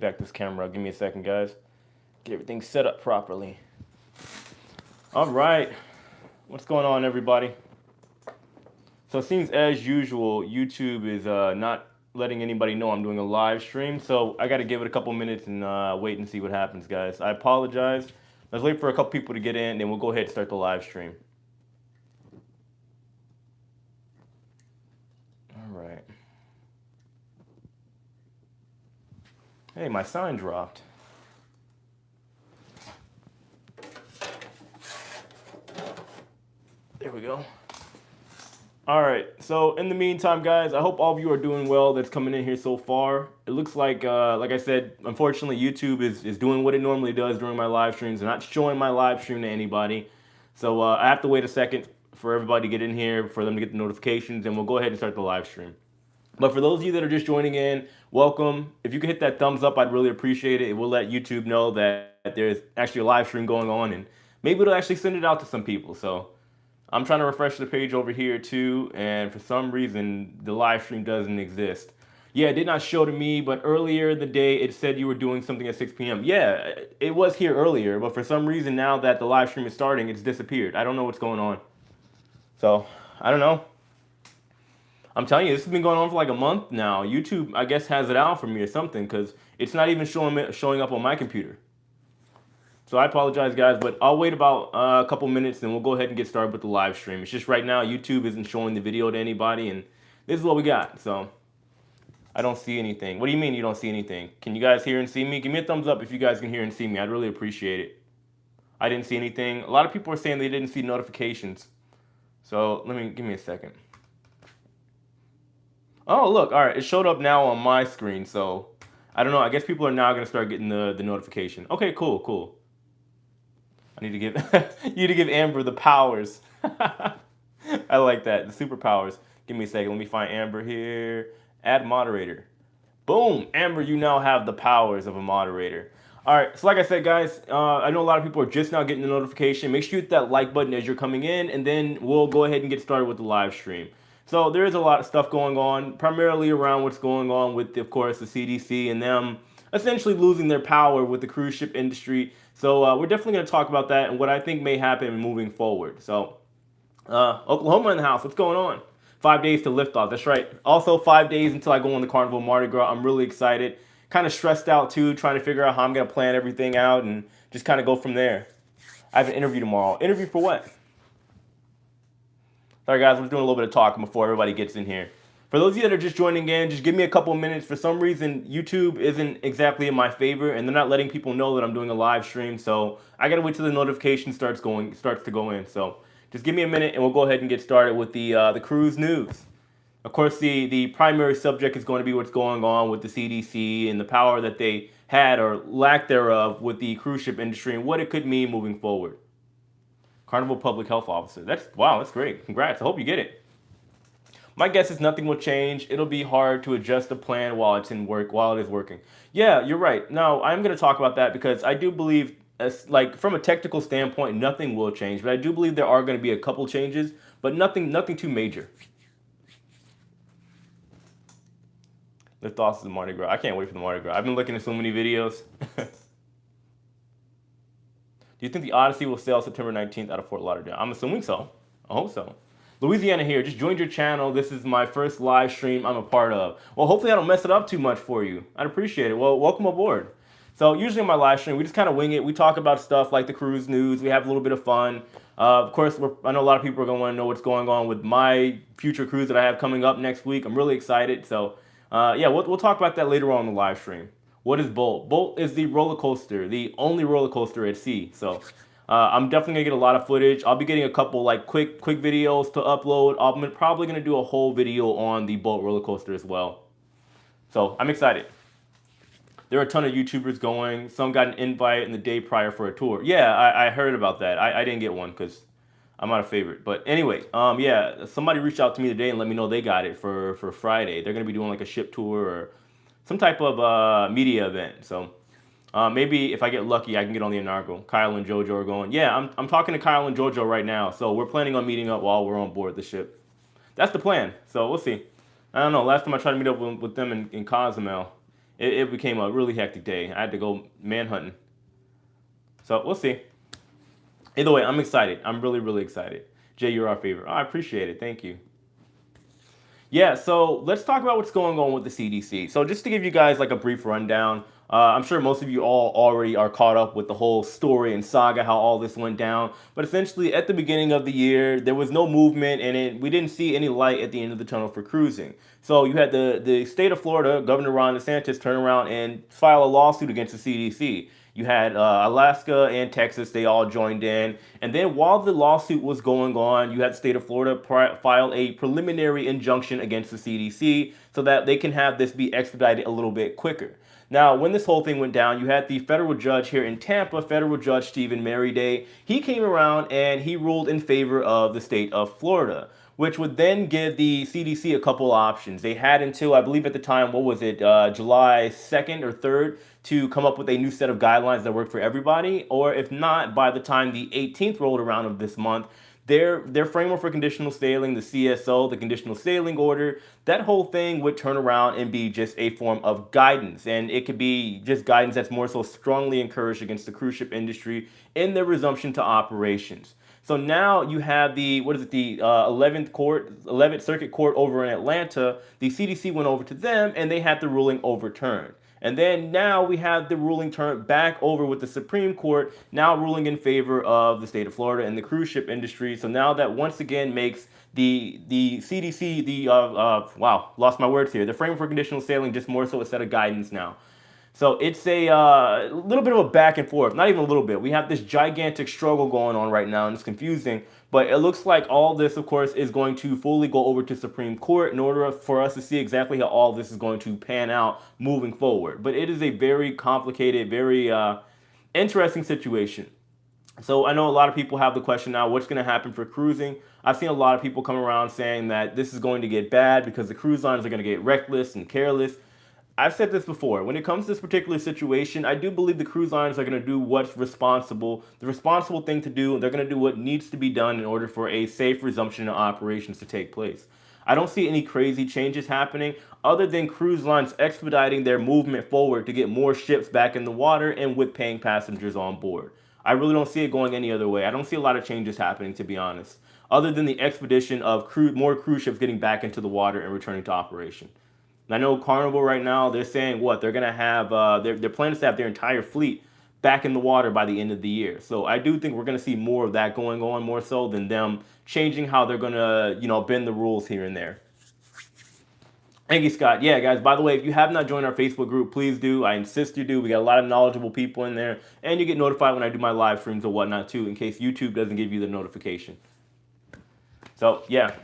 back this camera. Give me a second, guys. Get everything set up properly. All right. What's going on, everybody? So it seems as usual, YouTube is not letting anybody know I'm doing a live stream. So I got to give it a couple minutes and wait and see what happens, guys. I apologize. Let's wait for a couple people to get in, then we'll go ahead and start the live stream. All right. Hey, my sign dropped. There we go. All right, so in the meantime, guys, I hope all of you are doing well that's coming in here so far. It looks like I said, unfortunately, YouTube is doing what it normally does during my live streams and not showing my live stream to anybody. So I have to wait a second for everybody to get in here, for them to get the notifications, and we'll go ahead and start the live stream. But for those of you that are just joining in, welcome. If you could hit that thumbs up, I'd really appreciate it. It will let YouTube know that there's actually a live stream going on, and maybe it'll actually send it out to some people. So I'm trying to refresh the page over here too, and for some reason, the live stream doesn't exist. Yeah, it did not show to me, but earlier in the day, it said you were doing something at 6 p.m. Yeah, it was here earlier, but for some reason, now that the live stream is starting, it's disappeared. I don't know what's going on. So, I don't know. I'm telling you, this has been going on for like a month now. YouTube, I guess, has it out for me or something, because it's not even showing up on my computer. So I apologize, guys, but I'll wait about a couple minutes and we'll go ahead and get started with the live stream. It's just right now YouTube isn't showing the video to anybody, and this is what we got. So I don't see anything. What do you mean you don't see anything? Can you guys hear and see me? Give me a thumbs up if you guys can hear and see me. I'd really appreciate it. I didn't see anything. A lot of people are saying they didn't see notifications. So give me a second. Oh, look, all right, it showed up now on my screen. So I don't know. I guess people are now going to start getting the notification. Okay, cool. I need to give you to give Amber the powers. I like that, the superpowers. Give me a second. Let me find Amber here. Add moderator. Boom, Amber, you now have the powers of a moderator. All right, so like I said, guys, I know a lot of people are just now getting the notification. Make sure you hit that like button as you're coming in, and then we'll go ahead and get started with the live stream. So there is a lot of stuff going on, primarily around what's going on with, of course, the CDC and them essentially losing their power with the cruise ship industry. So we're definitely going to talk about that and what I think may happen moving forward. So Oklahoma in the house. What's going on? 5 days to liftoff. That's right. Also 5 days until I go on the Carnival Mardi Gras. I'm really excited. Kind of stressed out too, trying to figure out how I'm going to plan everything out and just kind of go from there. I have an interview tomorrow. Interview for what? Sorry guys, we're doing a little bit of talking before everybody gets in here. For those of you that are just joining in, just give me a couple minutes. For some reason, YouTube isn't exactly in my favor, and they're not letting people know that I'm doing a live stream. So I gotta wait till the notification starts to go in. So just give me a minute, and we'll go ahead and get started with the cruise news. Of course, the primary subject is going to be what's going on with the CDC and the power that they had or lack thereof with the cruise ship industry and what it could mean moving forward. Carnival Public Health Officer. Wow, that's great. Congrats. I hope you get it. My guess is nothing will change. It'll be hard to adjust the plan while it is working. Yeah, you're right. Now, I'm going to talk about that because I do believe, from a technical standpoint, nothing will change. But I do believe there are going to be a couple changes, but nothing too major. Liftoff is the Mardi Gras. I can't wait for the Mardi Gras. I've been looking at so many videos. Do you think the Odyssey will sail September 19th out of Fort Lauderdale? I'm assuming so. I hope so. Louisiana here, just joined your channel. This is my first live stream I'm a part of. Well, hopefully I don't mess it up too much for you. I'd appreciate it. Well, welcome aboard. So usually in my live stream, we just kind of wing it. We talk about stuff like the cruise news. We have a little bit of fun. Of course, I know a lot of people are going to want to know what's going on with my future cruise that I have coming up next week. I'm really excited. So yeah, we'll talk about that later on in the live stream. What is Bolt? Bolt is the roller coaster, the only roller coaster at sea. So I'm definitely gonna get a lot of footage. I'll be getting a couple quick videos to upload. I'm probably gonna do a whole video on the Bolt roller coaster as well. So I'm excited. There are a ton of YouTubers going. Some got an invite in the day prior for a tour. Yeah, I heard about that. I didn't get one because I'm not a favorite. But anyway, yeah, somebody reached out to me today and let me know they got it for Friday. They're gonna be doing like a ship tour or some type of media event. So maybe if I get lucky, I can get on the inaugural. Kyle and JoJo are going. Yeah, I'm talking to Kyle and JoJo right now. So we're planning on meeting up while we're on board the ship. That's the plan. So we'll see. I don't know. Last time I tried to meet up with them in Cozumel, it became a really hectic day. I had to go manhunting. So we'll see. Either way, I'm excited. I'm really, really excited. Jay, you're our favorite. Oh, I appreciate it. Thank you. Yeah, so let's talk about what's going on with the CDC. So just to give you guys like a brief rundown, I'm sure most of you all already are caught up with the whole story and saga, how all this went down. But essentially, at the beginning of the year, there was no movement, and we didn't see any light at the end of the tunnel for cruising. So you had the state of Florida, Governor Ron DeSantis, turn around and file a lawsuit against the CDC. You had Alaska and Texas, they all joined in. And then while the lawsuit was going on, you had the state of Florida file a preliminary injunction against the CDC so that they can have this be expedited a little bit quicker. Now, when this whole thing went down, you had the federal judge here in Tampa, federal judge Stephen Merriday. He came around and he ruled in favor of the state of Florida, which would then give the CDC a couple options. They had until, I believe at the time, what was it, July 2nd or 3rd, to come up with a new set of guidelines that work for everybody. Or if not, by the time the 18th rolled around of this month, their framework for conditional sailing, the CSO, the conditional sailing order, that whole thing would turn around and be just a form of guidance. And it could be just guidance that's more so strongly encouraged against the cruise ship industry in their resumption to operations. So now you have the 11th Circuit Court over in Atlanta. The CDC went over to them and they had the ruling overturned. And then now we have the ruling turned back over with the Supreme Court now ruling in favor of the state of Florida and the cruise ship industry. So now that once again makes the CDC, lost my words here, the framework for conditional sailing just more so a set of guidance now. So it's a little bit of a back and forth, not even a little bit. We have this gigantic struggle going on right now, and it's confusing. But it looks like all this, of course, is going to fully go over to Supreme Court in order for us to see exactly how all this is going to pan out moving forward. But it is a very complicated, very interesting situation. So I know a lot of people have the question now, what's going to happen for cruising? I've seen a lot of people come around saying that this is going to get bad because the cruise lines are going to get reckless and careless. I've said this before. When it comes to this particular situation, I do believe the cruise lines are going to do what's responsible, the responsible thing to do, and they're going to do what needs to be done in order for a safe resumption of operations to take place. I don't see any crazy changes happening other than cruise lines expediting their movement forward to get more ships back in the water and with paying passengers on board. I really don't see it going any other way. I don't see a lot of changes happening, to be honest, other than the expedition of more cruise ships getting back into the water and returning to operation. I know Carnival right now, they're saying they're going to have, their plan is to have their entire fleet back in the water by the end of the year. So I do think we're going to see more of that going on more so than them changing how they're going to, bend the rules here and there. Thank you, Scott. Yeah, guys, by the way, if you have not joined our Facebook group, please do. I insist you do. We got a lot of knowledgeable people in there. And you get notified when I do my live streams or whatnot, too, in case YouTube doesn't give you the notification. So, yeah.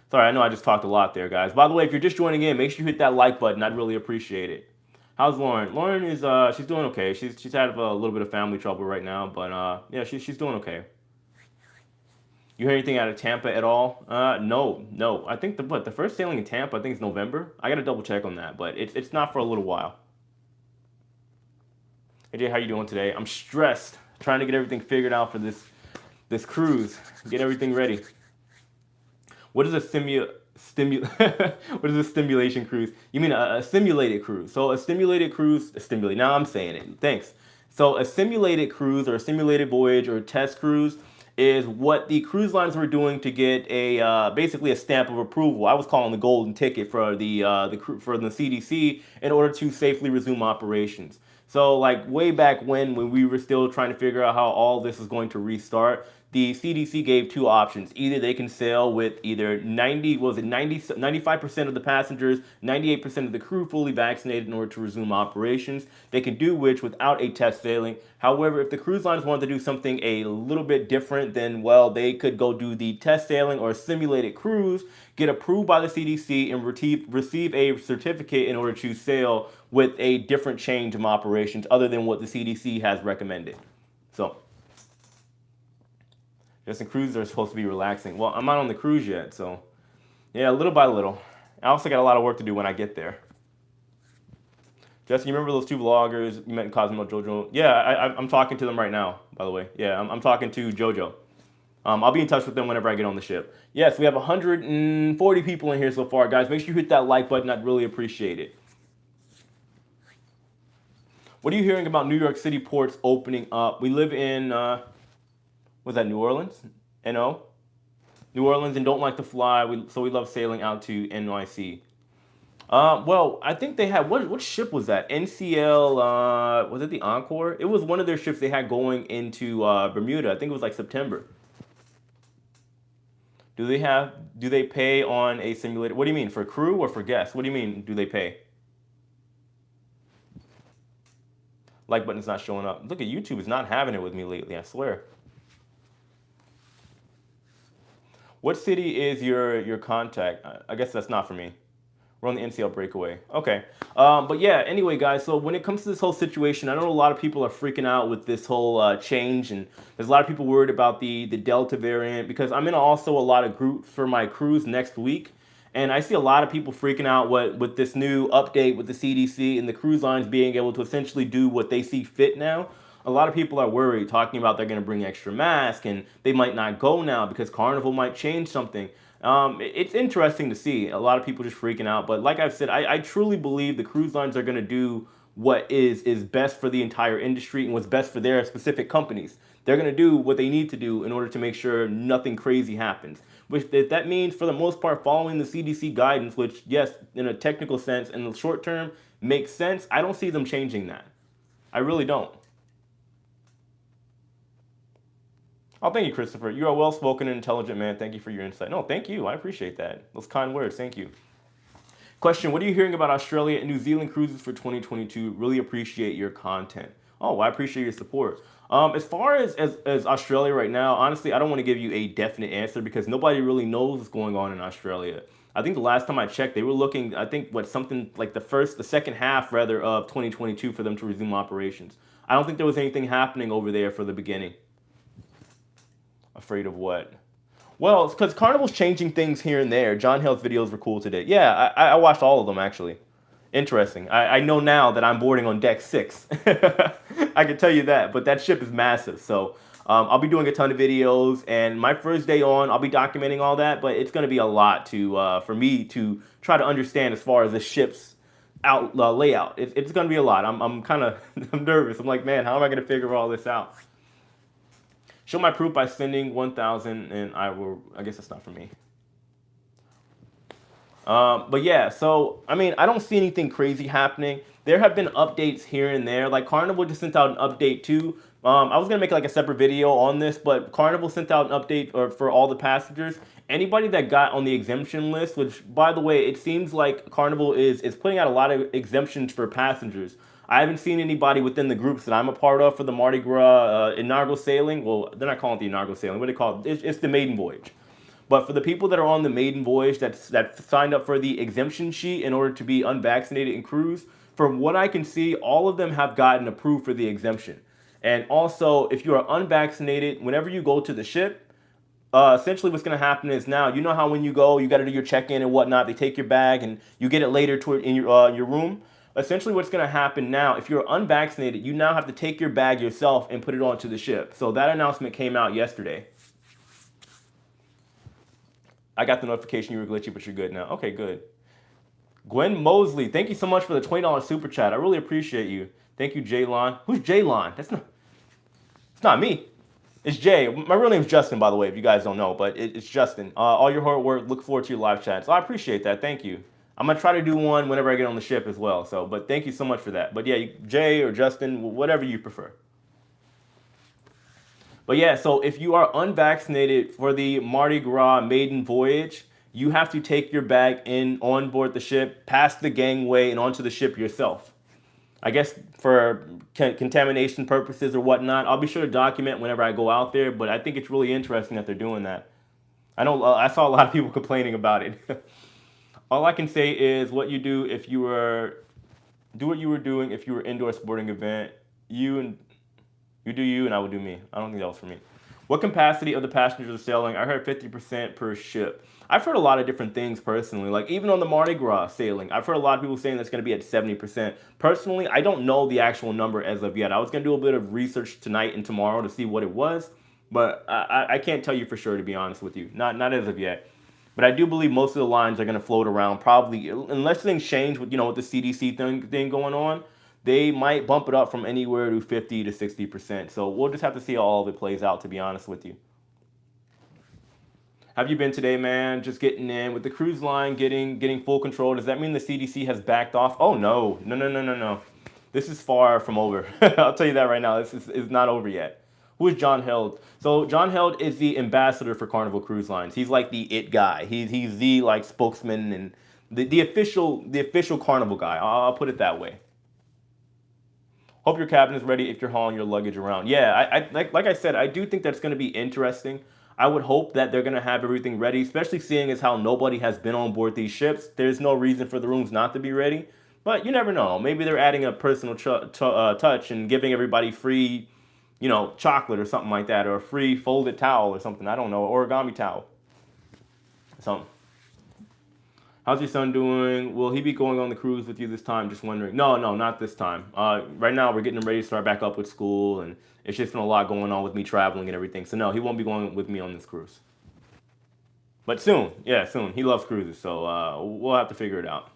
Sorry, I know I just talked a lot there, guys. By the way, if you're just joining in, make sure you hit that like button. I'd really appreciate it. How's Lauren? Lauren is she's doing okay. She's had a little bit of family trouble right now, but yeah, she's doing okay. You hear anything out of Tampa at all? No. I think the first sailing in Tampa, I think it's November. I gotta double check on that, but it's not for a little while. Hey Jay, how you doing today? I'm stressed, trying to get everything figured out for this cruise, get everything ready. What is a what is a stimulation cruise? You mean a simulated cruise? So a simulated cruise, now I'm saying it. Thanks. So a simulated cruise or a simulated voyage or a test cruise is what the cruise lines were doing to get basically a stamp of approval. I was calling the golden ticket for the CDC in order to safely resume operations. So like way back when we were still trying to figure out how all this is going to restart, the CDC gave two options. Either they can sail with either 95% of the passengers, 98% of the crew fully vaccinated in order to resume operations. They can do which without a test sailing. However, if the cruise lines wanted to do something a little bit different, then, well, they could go do the test sailing or simulated cruise, get approved by the CDC, and receive a certificate in order to sail with a different change of operations other than what the CDC has recommended. So, Justin, cruises are supposed to be relaxing. Well, I'm not on the cruise yet, so yeah, little by little. I also got a lot of work to do when I get there. Justin, you remember those two vloggers you met in Cosmo Jojo? Yeah, I'm talking to them right now, by the way. Yeah, I'm talking to Jojo. I'll be in touch with them whenever I get on the ship. Yes, we have 140 people in here so far, guys. Make sure you hit that like button. I'd really appreciate it. What are you hearing about New York City ports opening up? We live in, was that New Orleans? NO? New Orleans and don't like to fly, so we love sailing out to NYC. Well, I think they had, what ship was that? NCL, was it the Encore? It was one of their ships they had going into Bermuda. I think it was like September. Do they pay on a simulator? What do you mean, for crew or for guests? What do you mean, do they pay? Like button's not showing up. Look at YouTube is not having it with me lately, I swear. What city is your contact? I guess that's not for me. We're on the NCL breakaway. Okay. But yeah, anyway, guys, so when it comes to this whole situation, I know a lot of people are freaking out with this whole change, and there's a lot of people worried about the Delta variant, because I'm in also a lot of groups for my cruise next week, and I see a lot of people freaking out with this new update with the CDC and the cruise lines being able to essentially do what they see fit now. A lot of people are worried, talking about they're going to bring extra masks and they might not go now because Carnival might change something. It's interesting to see a lot of people just freaking out. But like I've said, I truly believe the cruise lines are going to do what is best for the entire industry and what's best for their specific companies. They're going to do what they need to do in order to make sure nothing crazy happens. Which that means, for the most part, following the CDC guidance, which, yes, in a technical sense, in the short term, makes sense. I don't see them changing that. I really don't. Oh, thank you, Christopher. You are a well-spoken and intelligent man. Thank you for your insight. No, thank you. I appreciate that. Those kind words. Thank you. Question, what are you hearing about Australia and New Zealand cruises for 2022? Really appreciate your content. Oh, well, I appreciate your support. As far as Australia right now, honestly, I don't want to give you a definite answer because nobody really knows what's going on in Australia. I think the last time I checked, they were looking, I think, something like the second half, rather, of 2022 for them to resume operations. I don't think there was anything happening over there for the beginning. Afraid of what? Well, it's because Carnival's changing things here and there. John Hill's videos were cool today. Yeah, I watched all of them, actually. Interesting. I know now that I'm boarding on deck 6. I can tell you that, but that ship is massive. So I'll be doing a ton of videos, and my first day on, I'll be documenting all that, but it's going to be a lot for me to try to understand as far as the ship's layout. It's going to be a lot. I'm kind of I'm nervous. I'm like, man, how am I going to figure all this out? Show my proof by sending 1,000, and I guess that's not for me. But yeah, so, I mean, I don't see anything crazy happening. There have been updates here and there. Like, Carnival just sent out an update, too. I was going to make, like, a separate video on this, but Carnival sent out an update for all the passengers. Anybody that got on the exemption list, which, by the way, it seems like Carnival is putting out a lot of exemptions for passengers. I haven't seen anybody within the groups that I'm a part of for the Mardi Gras inaugural sailing. Well, they're not calling it the inaugural sailing. What do they call it? It's the maiden voyage. But for the people that are on the maiden voyage that signed up for the exemption sheet in order to be unvaccinated and cruise, from what I can see, all of them have gotten approved for the exemption. And also, if you are unvaccinated, whenever you go to the ship, essentially what's going to happen is, now, you know how when you go, you got to do your check-in and whatnot. They take your bag and you get it later in your room. Essentially what's going to happen now, if you're unvaccinated, you now have to take your bag yourself and put it onto the ship. So that announcement came out yesterday. I got the notification you were glitchy, but you're good now. Okay, good. Gwen Mosley, thank you so much for the $20 super chat. I really appreciate you. Thank you, Jaylon. Who's Jaylon? It's not me. It's Jay. My real name's Justin, by the way, if you guys don't know, but it's Justin. All your hard work, look forward to your live chat. So I appreciate that. Thank you. I'm going to try to do one whenever I get on the ship as well. So, but thank you so much for that. But yeah, Jay or Justin, whatever you prefer. But yeah, so if you are unvaccinated for the Mardi Gras maiden voyage, you have to take your bag on board the ship, past the gangway, and onto the ship yourself. I guess for contamination purposes or whatnot. I'll be sure to document whenever I go out there, but I think it's really interesting that they're doing that. I know I saw a lot of people complaining about it. All I can say is what you do if you were doing if you were indoor sporting event. You do you and I will do me. I don't think that was for me. What capacity of the passengers are sailing? I heard 50% per ship. I've heard a lot of different things personally. Like even on the Mardi Gras sailing, I've heard a lot of people saying that's going to be at 70%. Personally, I don't know the actual number as of yet. I was going to do a bit of research tonight and tomorrow to see what it was, but I can't tell you for sure, to be honest with you. Not as of yet. But I do believe most of the lines are going to float around, probably, unless things change with, with the CDC thing going on. they might bump it up from anywhere to 50 to 60%. So we'll just have to see how all of it plays out, to be honest with you. Have you been today, man? Just getting in with the cruise line, getting full control. Does that mean the CDC has backed off? Oh no, no, no, no, no, no. This is far from over. I'll tell you that right now. This is not over yet. Who is John Held? So John Held is the ambassador for Carnival Cruise Lines. He's like the it guy. He's the like spokesman and the official Carnival guy. I'll put it that way. Hope your cabin is ready if you're hauling your luggage around. Yeah, like I said, I do think that's going to be interesting. I would hope that they're going to have everything ready, especially seeing as how nobody has been on board these ships. There's no reason for the rooms not to be ready. But you never know. Maybe they're adding a personal touch and giving everybody free, chocolate or something like that, or a free folded towel or something. I don't know, origami towel. Something. How's your son doing? Will he be going on the cruise with you this time? Just wondering. No, not this time. Right now, we're getting him ready to start back up with school, and it's just been a lot going on with me traveling and everything. So no, he won't be going with me on this cruise. But soon, yeah, soon. He loves cruises, so we'll have to figure it out.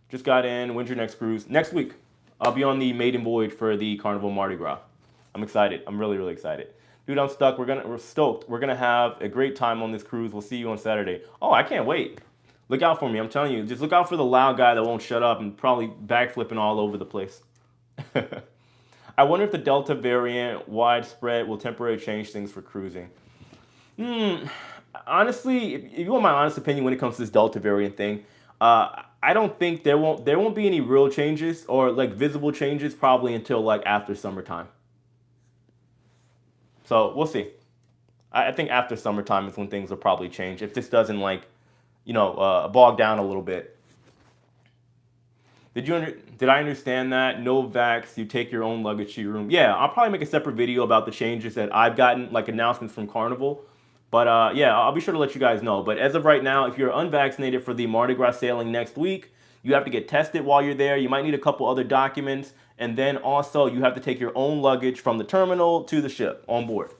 Just got in. When's your next cruise? Next week. I'll be on the maiden voyage for the Carnival Mardi Gras. I'm excited. I'm really, really excited. Dude, I'm stuck. We're stoked. We're gonna have a great time on this cruise. We'll see you on Saturday. Oh, I can't wait. Look out for me. I'm telling you. Just look out for the loud guy that won't shut up and probably backflipping all over the place. I wonder if the Delta variant widespread will temporarily change things for cruising. Honestly, if you want my honest opinion when it comes to this Delta variant thing, I don't think there won't be any real changes or like visible changes probably until like after summertime. So we'll see. I think after summertime is when things will probably change. If this doesn't like, bog down a little bit. Did I understand that? No vax, you take your own luggage to your room. Yeah, I'll probably make a separate video about the changes that I've gotten, like announcements from Carnival. But yeah, I'll be sure to let you guys know. But as of right now, if you're unvaccinated for the Mardi Gras sailing next week, you have to get tested while you're there. You might need a couple other documents. And then also you have to take your own luggage from the terminal to the ship on board.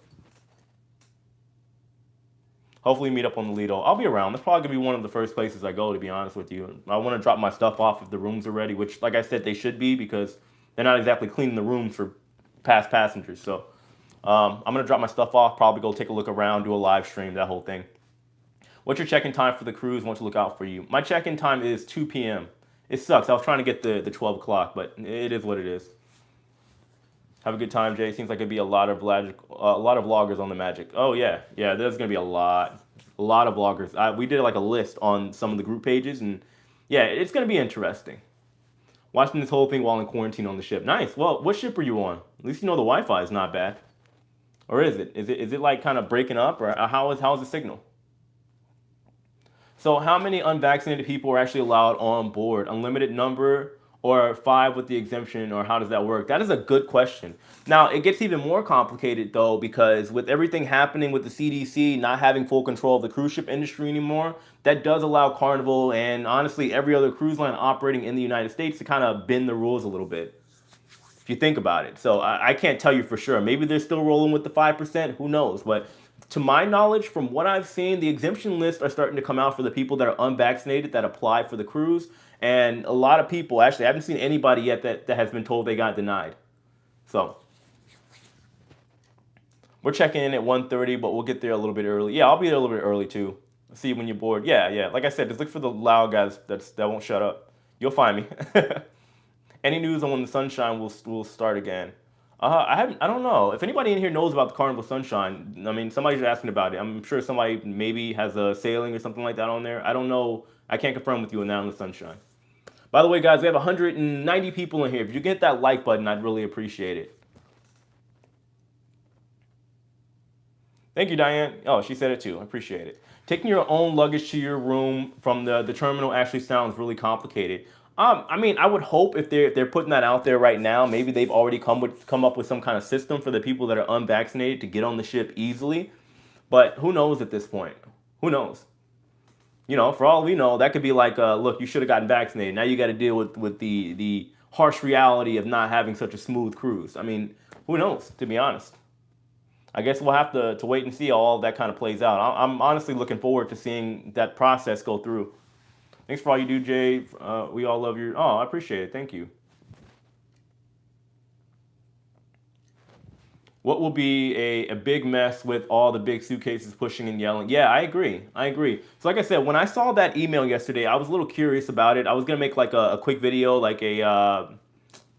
Hopefully meet up on the Lido. I'll be around. That's probably going to be one of the first places I go, to be honest with you. I want to drop my stuff off if the rooms are ready, which, like I said, they should be because they're not exactly cleaning the rooms for past passengers. So I'm going to drop my stuff off, probably go take a look around, do a live stream, that whole thing. What's your check-in time for the cruise? I want to look out for you. My check-in time is 2 p.m. It sucks. I was trying to get the 12 o'clock, but it is what it is. Have a good time, Jay. Seems like it'd be a lot of vloggers on the Magic. Oh yeah, there's gonna be a lot of vloggers. We did like a list on some of the group pages, and yeah, it's gonna be interesting. Watching this whole thing while in quarantine on the ship. Nice. Well, what ship are you on? At least you know the Wi-Fi is not bad. Or is it? Is it like kind of breaking up, or how's the signal? So how many unvaccinated people are actually allowed on board? Unlimited number or 5 with the exemption, or how does that work? That is a good question. Now, it gets even more complicated though, because with everything happening with the CDC not having full control of the cruise ship industry anymore, that does allow Carnival and honestly every other cruise line operating in the United States to kind of bend the rules a little bit, if you think about it. So I can't tell you for sure. Maybe they're still rolling with the 5%, who knows? But to my knowledge, from what I've seen, the exemption lists are starting to come out for the people that are unvaccinated that apply for the cruise. And a lot of people, actually, I haven't seen anybody yet that has been told they got denied. So we're checking in at 1:30, but we'll get there a little bit early. Yeah, I'll be there a little bit early too. See you when you're bored. Yeah. Like I said, just look for the loud guys that won't shut up. You'll find me. Any news on when the Sunshine will start again? I don't know. If anybody in here knows about the Carnival Sunshine, I mean, somebody's asking about it. I'm sure somebody maybe has a sailing or something like that on there. I don't know. I can't confirm with you on that on the Sunshine. By the way, guys, we have 190 people in here. If you get that like button, I'd really appreciate it. Thank you, Diane. Oh, she said it too. I appreciate it. Taking your own luggage to your room from the terminal actually sounds really complicated. I mean, I would hope if they're putting that out there right now, maybe they've already come up with some kind of system for the people that are unvaccinated to get on the ship easily. But who knows at this point? Who knows? For all we know, that could be like, look, you should have gotten vaccinated. Now you got to deal with the harsh reality of not having such a smooth cruise. I mean, who knows, to be honest. I guess we'll have to wait and see how all that kind of plays out. I'm honestly looking forward to seeing that process go through. Thanks for all you do, Jay. We all love your. Oh, I appreciate it. Thank you. What will be a big mess with all the big suitcases pushing and yelling? Yeah, I agree. I agree. So, like I said, when I saw that email yesterday, I was a little curious about it. I was gonna make like a quick video, like a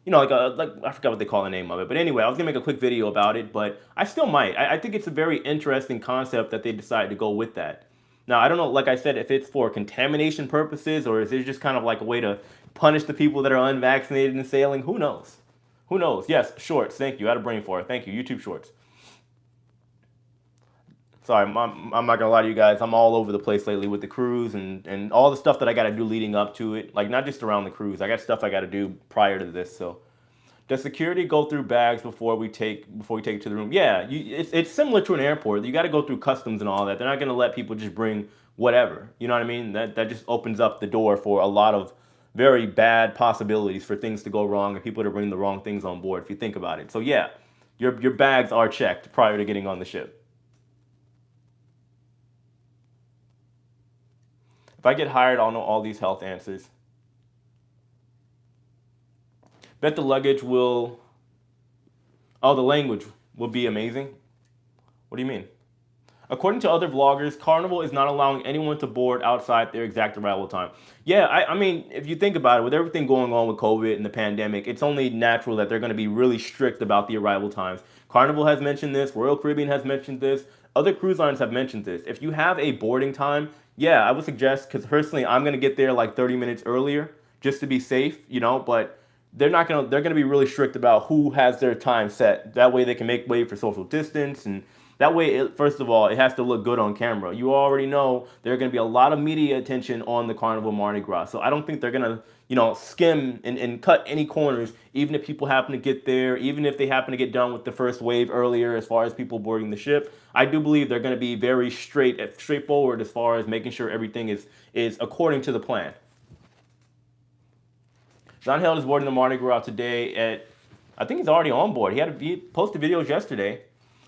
like I forgot what they call the name of it. But anyway, I was gonna make a quick video about it, but I still might. I think it's a very interesting concept that they decided to go with that. Now, I don't know, like I said, if it's for contamination purposes or is it just kind of like a way to punish the people that are unvaccinated and sailing? Who knows? Who knows? Yes, shorts. Thank you. I had a brain for it. Thank you. YouTube shorts. Sorry, I'm not gonna lie to you guys. I'm all over the place lately with the cruise and all the stuff that I got to do leading up to it. Like not just around the cruise. I got stuff I got to do prior to this. So, does security go through bags before we take it to the room? Yeah, it's similar to an airport. You got to go through customs and all that. They're not gonna let people just bring whatever. You know what I mean? That just opens up the door for a lot of very bad possibilities for things to go wrong and people to bring the wrong things on board. If you think about it. So yeah, your bags are checked prior to getting on the ship. If I get hired, I'll know all these health answers. Bet the luggage will. Oh, the language will be amazing. What do you mean? According to other vloggers, Carnival is not allowing anyone to board outside their exact arrival time. Yeah, I mean, if you think about it, with everything going on with COVID and the pandemic, it's only natural that they're going to be really strict about the arrival times. Carnival has mentioned this, Royal Caribbean has mentioned this, other cruise lines have mentioned this. If you have a boarding time, yeah, I would suggest, because personally, I'm going to get there like 30 minutes earlier just to be safe, but they're gonna be really strict about who has their time set. That way they can make way for social distance and that way first of all it has to look good on camera. You already know there's gonna be a lot of media attention on the Carnival Mardi Gras. So I don't think they're gonna, skim and cut any corners, even if people happen to get there, even if they happen to get done with the first wave earlier as far as people boarding the ship. I do believe they're gonna be very straightforward as far as making sure everything is according to the plan. John Held is boarding the Mardi Gras today I think he's already on board. He posted videos yesterday.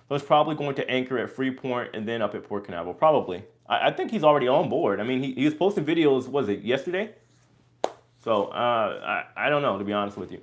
So he's probably going to anchor at Freeport and then up at Port Canaveral. Probably. I think he's already on board. I mean, he was posting videos, was it yesterday? So I don't know, to be honest with you.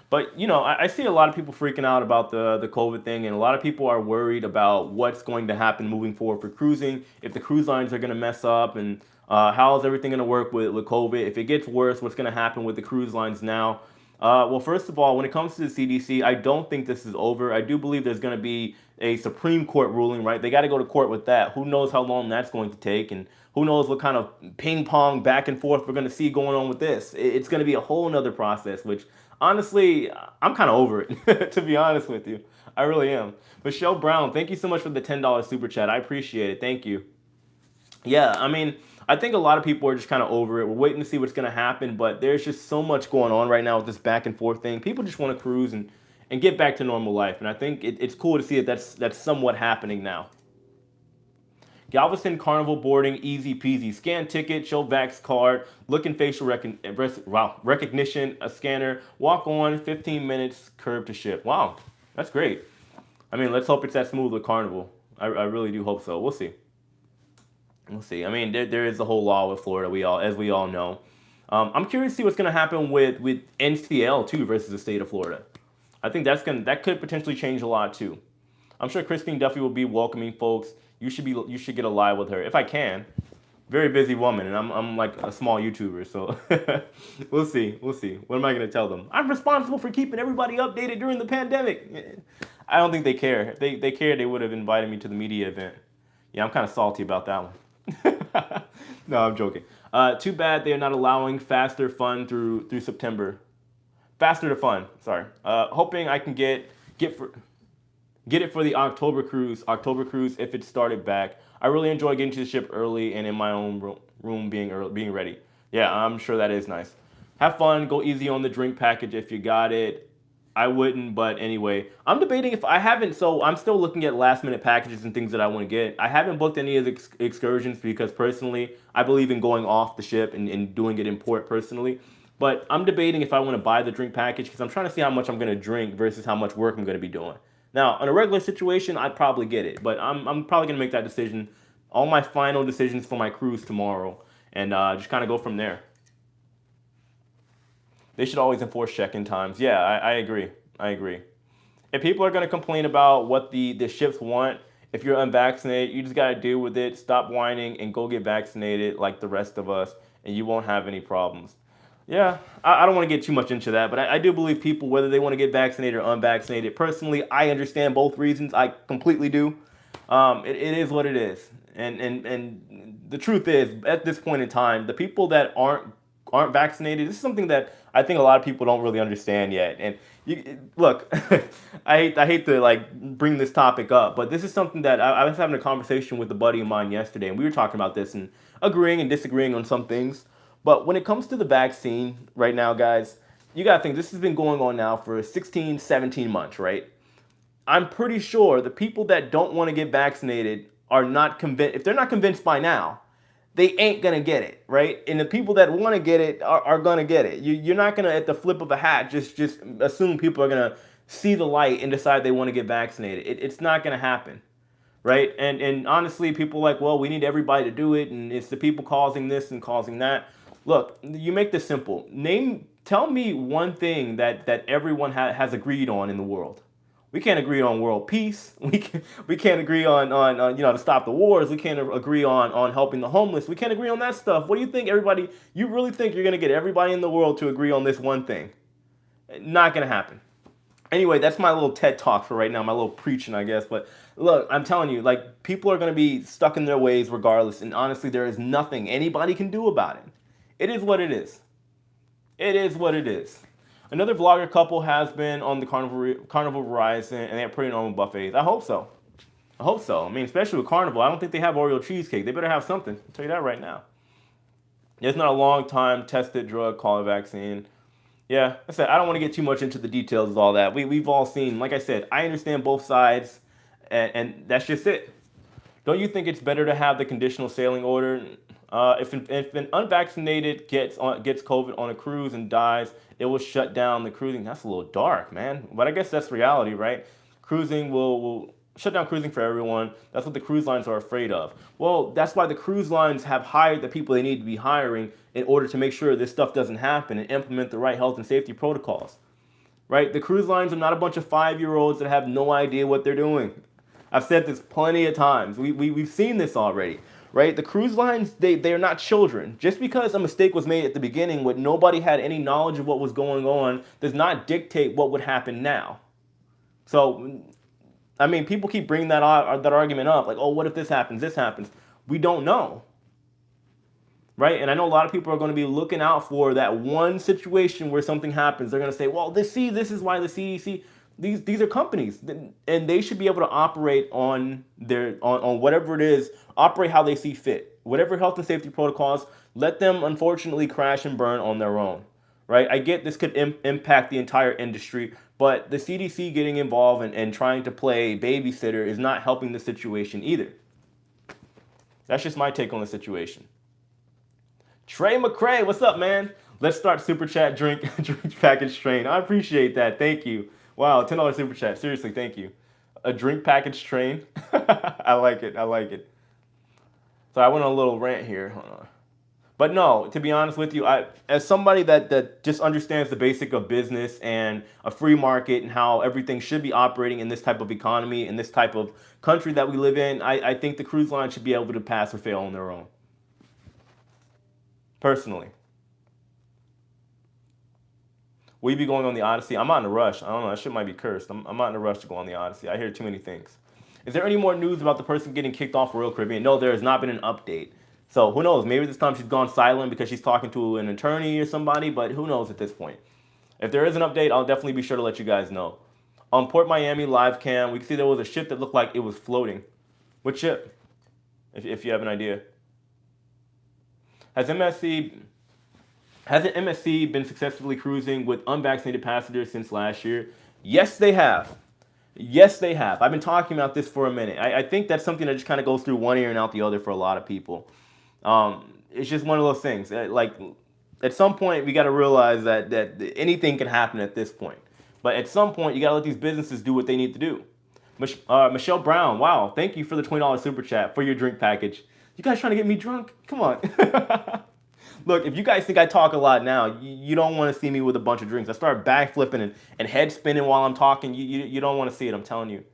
But, I see a lot of people freaking out about the COVID thing, and a lot of people are worried about what's going to happen moving forward for cruising, if the cruise lines are going to mess up, and how is everything going to work with COVID? If it gets worse, what's going to happen with the cruise lines now? Well, first of all, when it comes to the CDC, I don't think this is over. I do believe there's going to be a Supreme Court ruling, right? They got to go to court with that. Who knows how long that's going to take, and who knows what kind of ping pong back and forth we're going to see going on with this. It's going to be a whole nother process, which honestly, I'm kind of over it, to be honest with you. I really am. Michelle Brown, thank you so much for the $10 super chat. I appreciate it. Thank you. Yeah, I mean, I think a lot of people are just kind of over it. We're waiting to see what's going to happen, but there's just so much going on right now with this back and forth thing. People just want to cruise and get back to normal life, and I think it's cool to see that's somewhat happening now. Galveston Carnival boarding, easy peasy. Scan ticket, show Vax card, look and facial recognition, a scanner, walk on, 15 minutes, curb to ship. Wow, that's great. I mean, let's hope it's that smooth with Carnival. I really do hope so. We'll see. We'll see. I mean, there is a whole law with Florida, as we all know. I'm curious to see what's going to happen with NCL too versus the state of Florida. I think that could potentially change a lot too. I'm sure Christine Duffy will be welcoming folks. You should get a live with her if I can. Very busy woman, and I'm like a small YouTuber, so we'll see. We'll see. What am I gonna tell them? I'm responsible for keeping everybody updated during the pandemic. I don't think they care. If they cared, they would have invited me to the media event. Yeah, I'm kind of salty about that one. No, I'm joking. Too bad they're not allowing faster fun through September. Faster to fun. Sorry. Hoping I can get it for the October cruise. October cruise if it started back. I really enjoy getting to the ship early and in my own room being ready. Yeah, I'm sure that is nice. Have fun. Go easy on the drink package if you got it. I wouldn't, but anyway. I'm debating if I haven't, so I'm still looking at last minute packages and things that I want to get. I haven't booked any of the excursions because personally, I believe in going off the ship and doing it in port personally. But I'm debating if I want to buy the drink package because I'm trying to see how much I'm going to drink versus how much work I'm going to be doing. Now, in a regular situation, I'd probably get it, but I'm probably going to make that decision, all my final decisions for my cruise tomorrow. and just kind of go from there. They should always enforce check-in times. Yeah, I agree. I agree. If people are going to complain about what the ships want, if you're unvaccinated, you just got to deal with it. Stop whining and go get vaccinated like the rest of us, and you won't have any problems. Yeah, I don't want to get too much into that, but I do believe people, whether they want to get vaccinated or unvaccinated, personally, I understand both reasons. I completely do. It is what it is. And the truth is, at this point in time, the people that aren't vaccinated, this is something that I think a lot of people don't really understand yet. And look, I hate to like bring this topic up, but this is something that I was having a conversation with a buddy of mine yesterday, and we were talking about this and agreeing and disagreeing on some things. But when it comes to the vaccine right now, guys, you got to think this has been going on now for 16, 17 months, right? I'm pretty sure the people that don't want to get vaccinated are not convinced. If they're not convinced by now, they ain't gonna get it, right? And the people that want to get it are gonna get it. You're not gonna, at the flip of a hat, just assume people are gonna see the light and decide they want to get vaccinated. It's not gonna happen, right? And honestly, people are like, well, we need everybody to do it, and it's the people causing this and causing that. Look, you make this simple. Tell me one thing that everyone has agreed on in the world. We can't agree on world peace. We can't agree on to stop the wars. We can't agree on helping the homeless. We can't agree on that stuff. What do you think, everybody? You really think you're gonna get everybody in the world to agree on this one thing? Not gonna happen. Anyway, that's my little TED talk for right now, my little preaching, I guess. But look, I'm telling you, like, people are going to be stuck in their ways regardless. And honestly, there is nothing anybody can do about it. It is what it is. It is what it is. Another vlogger couple has been on the Carnival Horizon, and they have pretty normal buffets. I hope so. I hope so. I mean, especially with Carnival, I don't think they have Oreo cheesecake. They better have something. I'll tell you that right now. It's not a long time tested drug called a vaccine. Yeah, I said I don't want to get too much into the details of all that. We've all seen, like I said, I understand both sides, and that's just it. Don't you think it's better to have the conditional sailing order? If an unvaccinated gets COVID on a cruise and dies, it will shut down the cruising. That's a little dark, man. But I guess that's reality, right? Cruising will shut down cruising for everyone. That's what the cruise lines are afraid of. Well, that's why the cruise lines have hired the people they need to be hiring in order to make sure this stuff doesn't happen and implement the right health and safety protocols. Right? The cruise lines are not a bunch of 5-year-olds that have no idea what they're doing. I've said this plenty of times. We've seen this already. Right? The cruise lines, they're not children. Just because a mistake was made at the beginning when nobody had any knowledge of what was going on does not dictate what would happen now. So, I mean, people keep bringing that argument up, like, oh, what if this happens, this happens? We don't know, right? And I know a lot of people are going to be looking out for that one situation where something happens. They're going to say, well, this is why the CDC, these are companies, and they should be able to operate on whatever it is, operate how they see fit. Whatever health and safety protocols, let them unfortunately crash and burn on their own, right? I get this could impact the entire industry, but the CDC getting involved and trying to play babysitter is not helping the situation either. That's just my take on the situation. Trey McCray, what's up, man? Let's start super chat drink package train. I appreciate that. Thank you. Wow, $10 super chat. Seriously, thank you. A drink package train. I like it. I like it. So I went on a little rant here. Hold on. But no, to be honest with you, as somebody that just understands the basic of business and a free market and how everything should be operating in this type of economy, in this type of country that we live in, I think the cruise line should be able to pass or fail on their own. Personally. Will you be going on the Odyssey? I'm not in a rush. I don't know. That shit might be cursed. I'm not in a rush to go on the Odyssey. I hear too many things. Is there any more news about the person getting kicked off Royal Caribbean? No, there has not been an update. So who knows? Maybe this time she's gone silent because she's talking to an attorney or somebody, but who knows at this point. If there is an update, I'll definitely be sure to let you guys know. On Port Miami live cam, we can see there was a ship that looked like it was floating. What ship? If you have an idea. Hasn't MSC been successfully cruising with unvaccinated passengers since last year? Yes, they have. Yes, they have. I've been talking about this for a minute. I think that's something that just kind of goes through one ear and out the other for a lot of people. It's just one of those things. Like, at some point, we got to realize that anything can happen at this point. But at some point, you got to let these businesses do what they need to do. Michelle Brown, wow, thank you for the $20 super chat for your drink package. You guys trying to get me drunk? Come on. Look, if you guys think I talk a lot now, you don't want to see me with a bunch of drinks. I start backflipping and head spinning while I'm talking. You don't want to see it, I'm telling you.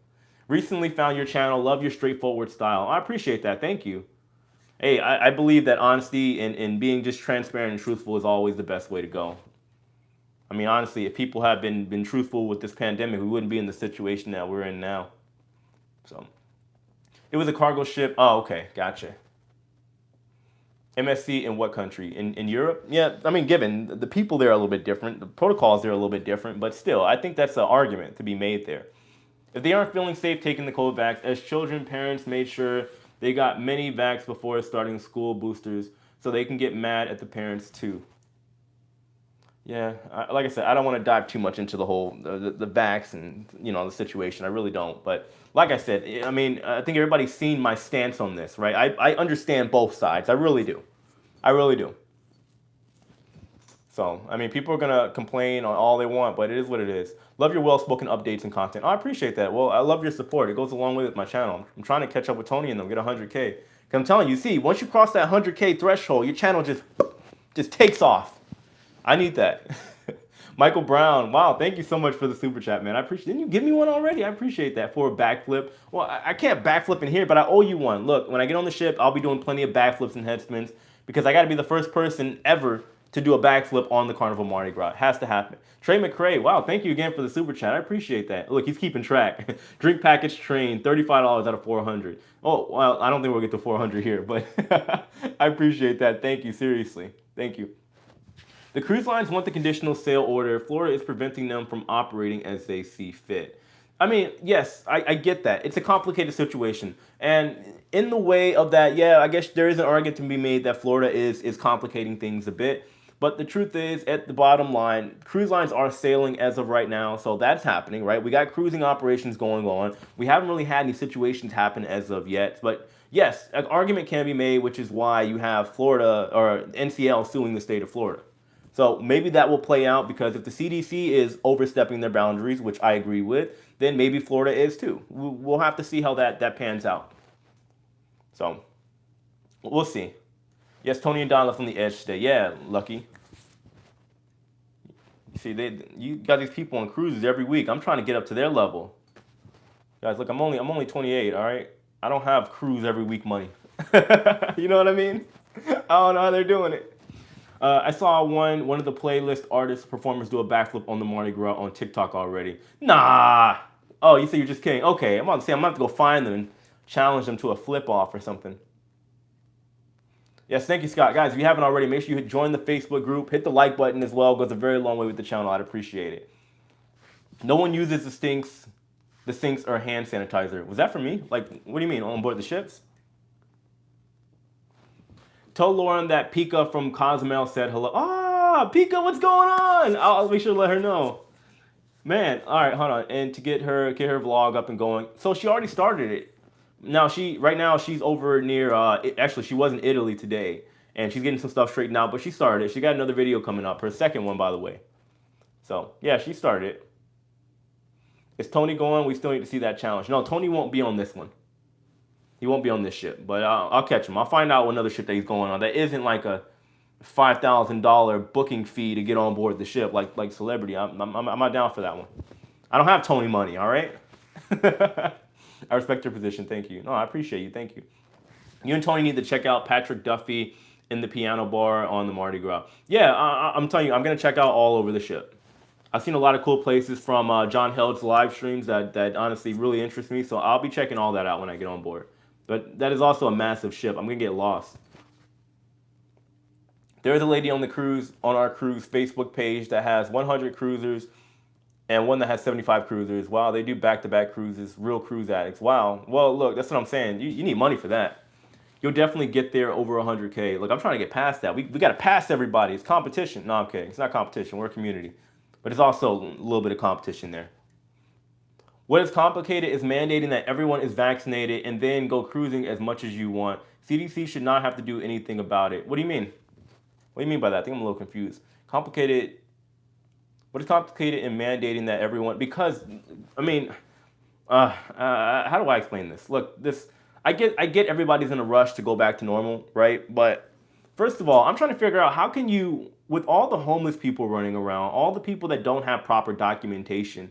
Recently found your channel. Love your straightforward style. I appreciate that. Thank you. Hey, I believe that honesty and being just transparent and truthful is always the best way to go. I mean, honestly, if people had been truthful with this pandemic, we wouldn't be in the situation that we're in now. So, it was a cargo ship. Oh, okay, gotcha. MSC in what country? In Europe? Yeah, I mean, given the people there are a little bit different, the protocols there are a little bit different, but still, I think that's an argument to be made there. If they aren't feeling safe taking the COVID vax, as children, parents made sure they got many vax before starting school boosters so they can get mad at the parents too. Yeah, like I said, I don't want to dive too much into the whole the vax and the situation. I really don't. But like I said, I mean, I think everybody's seen my stance on this, right? I understand both sides. I really do. I really do. So, I mean, people are going to complain on all they want, but it is what it is. Love your well-spoken updates and content. Oh, I appreciate that. Well, I love your support. It goes a long way with my channel. I'm trying to catch up with Tony and them, get 100K. Because I'm telling you, see, once you cross that 100K threshold, your channel just takes off. I need that. Michael Brown, wow, thank you so much for the super chat, man. I appreciate. Didn't you give me one already? I appreciate that for a backflip. Well, I can't backflip in here, but I owe you one. Look, when I get on the ship, I'll be doing plenty of backflips and head spins because I got to be the first person ever to do a backflip on the Carnival Mardi Gras. It has to happen. Trey McCrae, wow, thank you again for the super chat. I appreciate that. Look, he's keeping track. Drink package train, $35 out of 400. Oh, well, I don't think we'll get to 400 here, but I appreciate that. Thank you, seriously. Thank you. The cruise lines want the conditional sail order. Florida is preventing them from operating as they see fit. I mean, yes, I get that. It's a complicated situation. And in the way of that, yeah, I guess there is an argument to be made that Florida is complicating things a bit. But the truth is, at the bottom line, cruise lines are sailing as of right now. So that's happening, right? We got cruising operations going on. We haven't really had any situations happen as of yet. But yes, an argument can be made, which is why you have Florida or NCL suing the state of Florida. So maybe that will play out because if the CDC is overstepping their boundaries, which I agree with, then maybe Florida is too. We'll have to see how that pans out. So we'll see. Yes, Tony and Don left on the edge today. Yeah, Lucky. You see, you got these people on cruises every week. I'm trying to get up to their level. Guys, look, I'm only 28, all right? I don't have cruise every week money. You know what I mean? I don't know how they're doing it. I saw one of the playlist artists performers do a backflip on the Mardi Gras on TikTok already. Nah. Oh, you say you're just kidding? Okay, I'm about to say I'm gonna have to go find them and challenge them to a flip off or something. Yes, thank you, Scott. Guys, if you haven't already, make sure you join the Facebook group. Hit the like button as well. It goes a very long way with the channel. I'd appreciate it. No one uses the sinks or hand sanitizer. Was that for me? Like, what do you mean on board the ships? Tell Lauren that Pika from Cozumel said hello. Ah, Pika, what's going on? I'll make sure to let her know. Man, all right, hold on. And to get her vlog up and going. So she already started it. Now right now she's over near. Actually, she was in Italy today, and she's getting some stuff straightened out. But she started it. She got another video coming up. Her second one, by the way. So yeah, she started it. Is Tony going? We still need to see that challenge. No, Tony won't be on this one. He won't be on this ship, but I'll catch him. I'll find out what another ship that he's going on. That isn't like a $5,000 booking fee to get on board the ship like Celebrity. I'm not down for that one. I don't have Tony money, all right? I respect your position. Thank you. No, I appreciate you. Thank you. You and Tony need to check out Patrick Duffy in the piano bar on the Mardi Gras. Yeah, I'm telling you, I'm going to check out all over the ship. I've seen a lot of cool places from John Held's live streams that honestly really interest me, so I'll be checking all that out when I get on board. But that is also a massive ship. I'm going to get lost. There is a lady on our cruise Facebook page that has 100 cruisers and one that has 75 cruisers. Wow, they do back-to-back cruises, real cruise addicts. Wow. Well, look, that's what I'm saying. You need money for that. You'll definitely get there over 100K. Look, I'm trying to get past that. We got to pass everybody. It's competition. No, I'm kidding. It's not competition. We're a community. But it's also a little bit of competition there. What is complicated is mandating that everyone is vaccinated and then go cruising as much as you want. CDC should not have to do anything about it. What do you mean? What do you mean by that? I think I'm a little confused. Complicated. What is complicated in mandating that everyone? Because, I mean, how do I explain this? Look, I get everybody's in a rush to go back to normal, right? But first of all, I'm trying to figure out how can you, with all the homeless people running around, all the people that don't have proper documentation,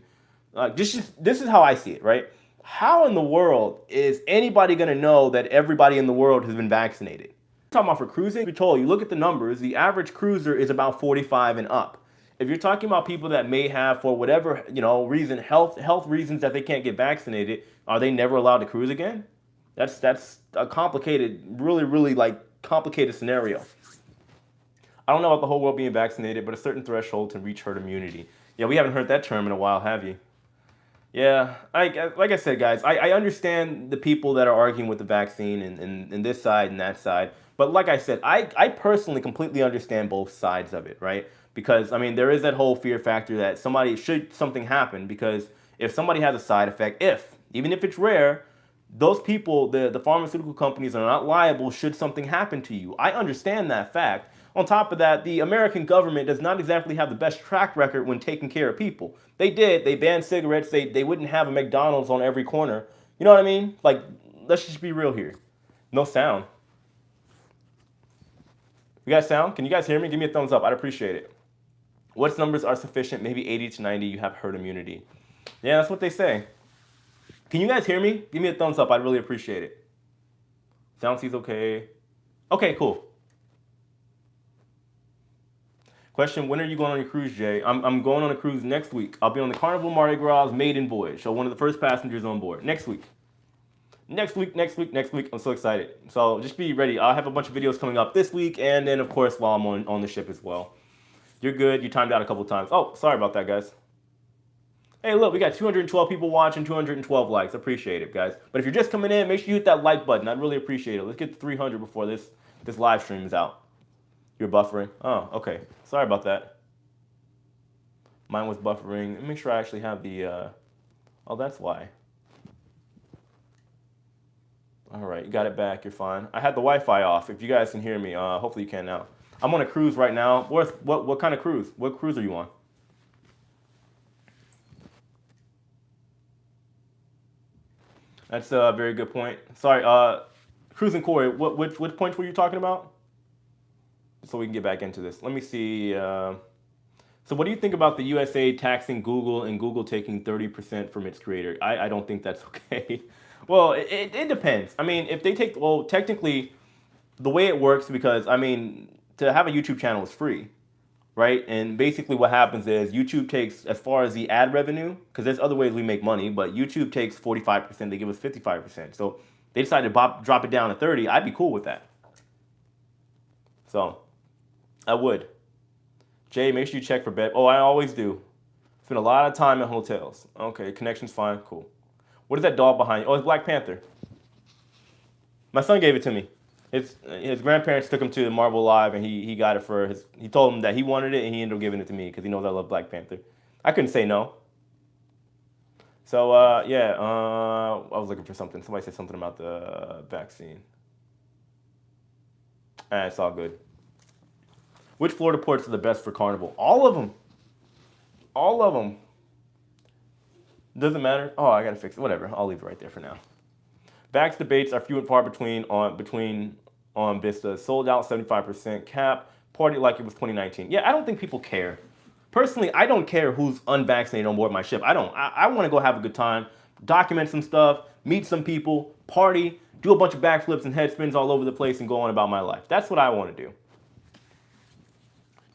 this is how I see it, right? How in the world is anybody going to know that everybody in the world has been vaccinated? Talking about for cruising, patrol, you look at the numbers, the average cruiser is about 45 and up. If you're talking about people that may have, for whatever reason, health reasons that they can't get vaccinated, are they never allowed to cruise again? That's a complicated, really like complicated scenario. I don't know about the whole world being vaccinated, but a certain threshold to reach herd immunity. Yeah, we haven't heard that term in a while, have you? Yeah, like I said, guys, I understand the people that are arguing with the vaccine and this side and that side. But like I said, I personally completely understand both sides of it, right? Because, I mean, there is that whole fear factor that should something happen, because if somebody has a side effect, even if it's rare, those people, the pharmaceutical companies are not liable should something happen to you. I understand that fact. On top of that, the American government does not exactly have the best track record when taking care of people. They banned cigarettes, they wouldn't have a McDonald's on every corner. You know what I mean? Like, let's just be real here. No sound. You guys sound? Can you guys hear me? Give me a thumbs up. I'd appreciate it. What numbers are sufficient? Maybe 80 to 90, you have herd immunity. Yeah, that's what they say. Can you guys hear me? Give me a thumbs up. I'd really appreciate it. Sound sees okay. Okay, cool. Question, when are you going on your cruise, Jay? I'm going on a cruise next week. I'll be on the Carnival Mardi Gras maiden voyage, so one of the first passengers on board. Next week. Next week. I'm so excited. So just be ready. I'll have a bunch of videos coming up this week, and then, of course, while I'm on the ship as well. You're good. You timed out a couple times. Oh, sorry about that, guys. Hey, look, we got 212 people watching, 212 likes. Appreciate it, guys. But if you're just coming in, make sure you hit that like button. I'd really appreciate it. Let's get to 300 before this live stream is out. You're buffering? Oh, okay. Sorry about that. Mine was buffering. Let me make sure I actually have the... Oh, that's why. All right, you got it back. You're fine. I had the Wi-Fi off. If you guys can hear me, hopefully you can now. I'm on a cruise right now. What kind of cruise? What cruise are you on? That's a very good point. Sorry, Cruising Corey, which points were you talking about? So we can get back into this. Let me see. So what do you think about the USA taxing Google and Google taking 30% from its creator? I don't think that's okay. Well, it depends. I mean, if they take, well, technically, the way it works, because, I mean, to have a YouTube channel is free, right? And basically what happens is YouTube takes, as far as the ad revenue, because there's other ways we make money, but YouTube takes 45%, they give us 55%. So they decided to drop it down to 30, I'd be cool with that. So I would. Jay, make sure you check for bed. Oh, I always do. Spend a lot of time in hotels. Okay, connection's fine, cool. What is that dog behind you? Oh, it's Black Panther. My son gave it to me. His grandparents took him to Marvel Live, and he got it for his. He told him that he wanted it, and he ended up giving it to me because he knows I love Black Panther. I couldn't say no. So yeah, I was looking for something. Somebody said something about the vaccine. It's all good. Which Florida ports are the best for Carnival? All of them. All of them. Doesn't matter. Oh, I gotta fix it. Whatever. I'll leave it right there for now. Vax debates are few and far between on Vista. Sold out 75% cap. Party like it was 2019. Yeah, I don't think people care. Personally, I don't care who's unvaccinated on board my ship. I don't. I want to go have a good time, document some stuff, meet some people, party, do a bunch of backflips and head spins all over the place, and go on about my life. That's what I want to do.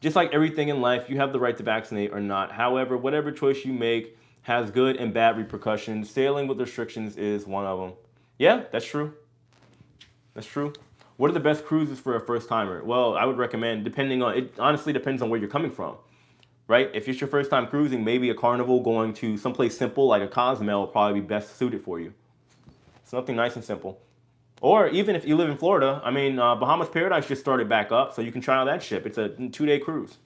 Just like everything in life, you have the right to vaccinate or not. However, whatever choice you make has good and bad repercussions. Sailing with restrictions is one of them. Yeah, that's true. That's true. What are the best cruises for a first timer? Well, I would recommend, it honestly depends on where you're coming from, right? If it's your first time cruising, maybe a Carnival going to someplace simple like a Cozumel will probably be best suited for you. Something nice and simple. Or even if you live in Florida, I mean, Bahamas Paradise just started back up, so you can try out that ship. It's a 2-day cruise.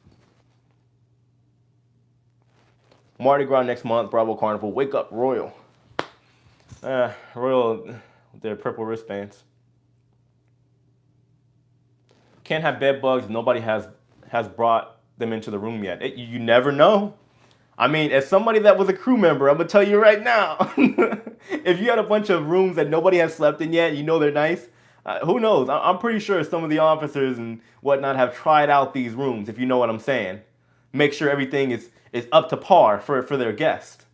Mardi Gras next month, Bravo Carnival. Wake up, Royal. Royal, with their purple wristbands. Can't have bed bugs. Nobody has brought them into the room yet. You never know. I mean, as somebody that was a crew member, I'm gonna tell you right now, if you had a bunch of rooms that nobody has slept in yet, you know they're nice. Who knows? I'm pretty sure some of the officers and whatnot have tried out these rooms, if you know what I'm saying. Make sure everything is up to par for their guest.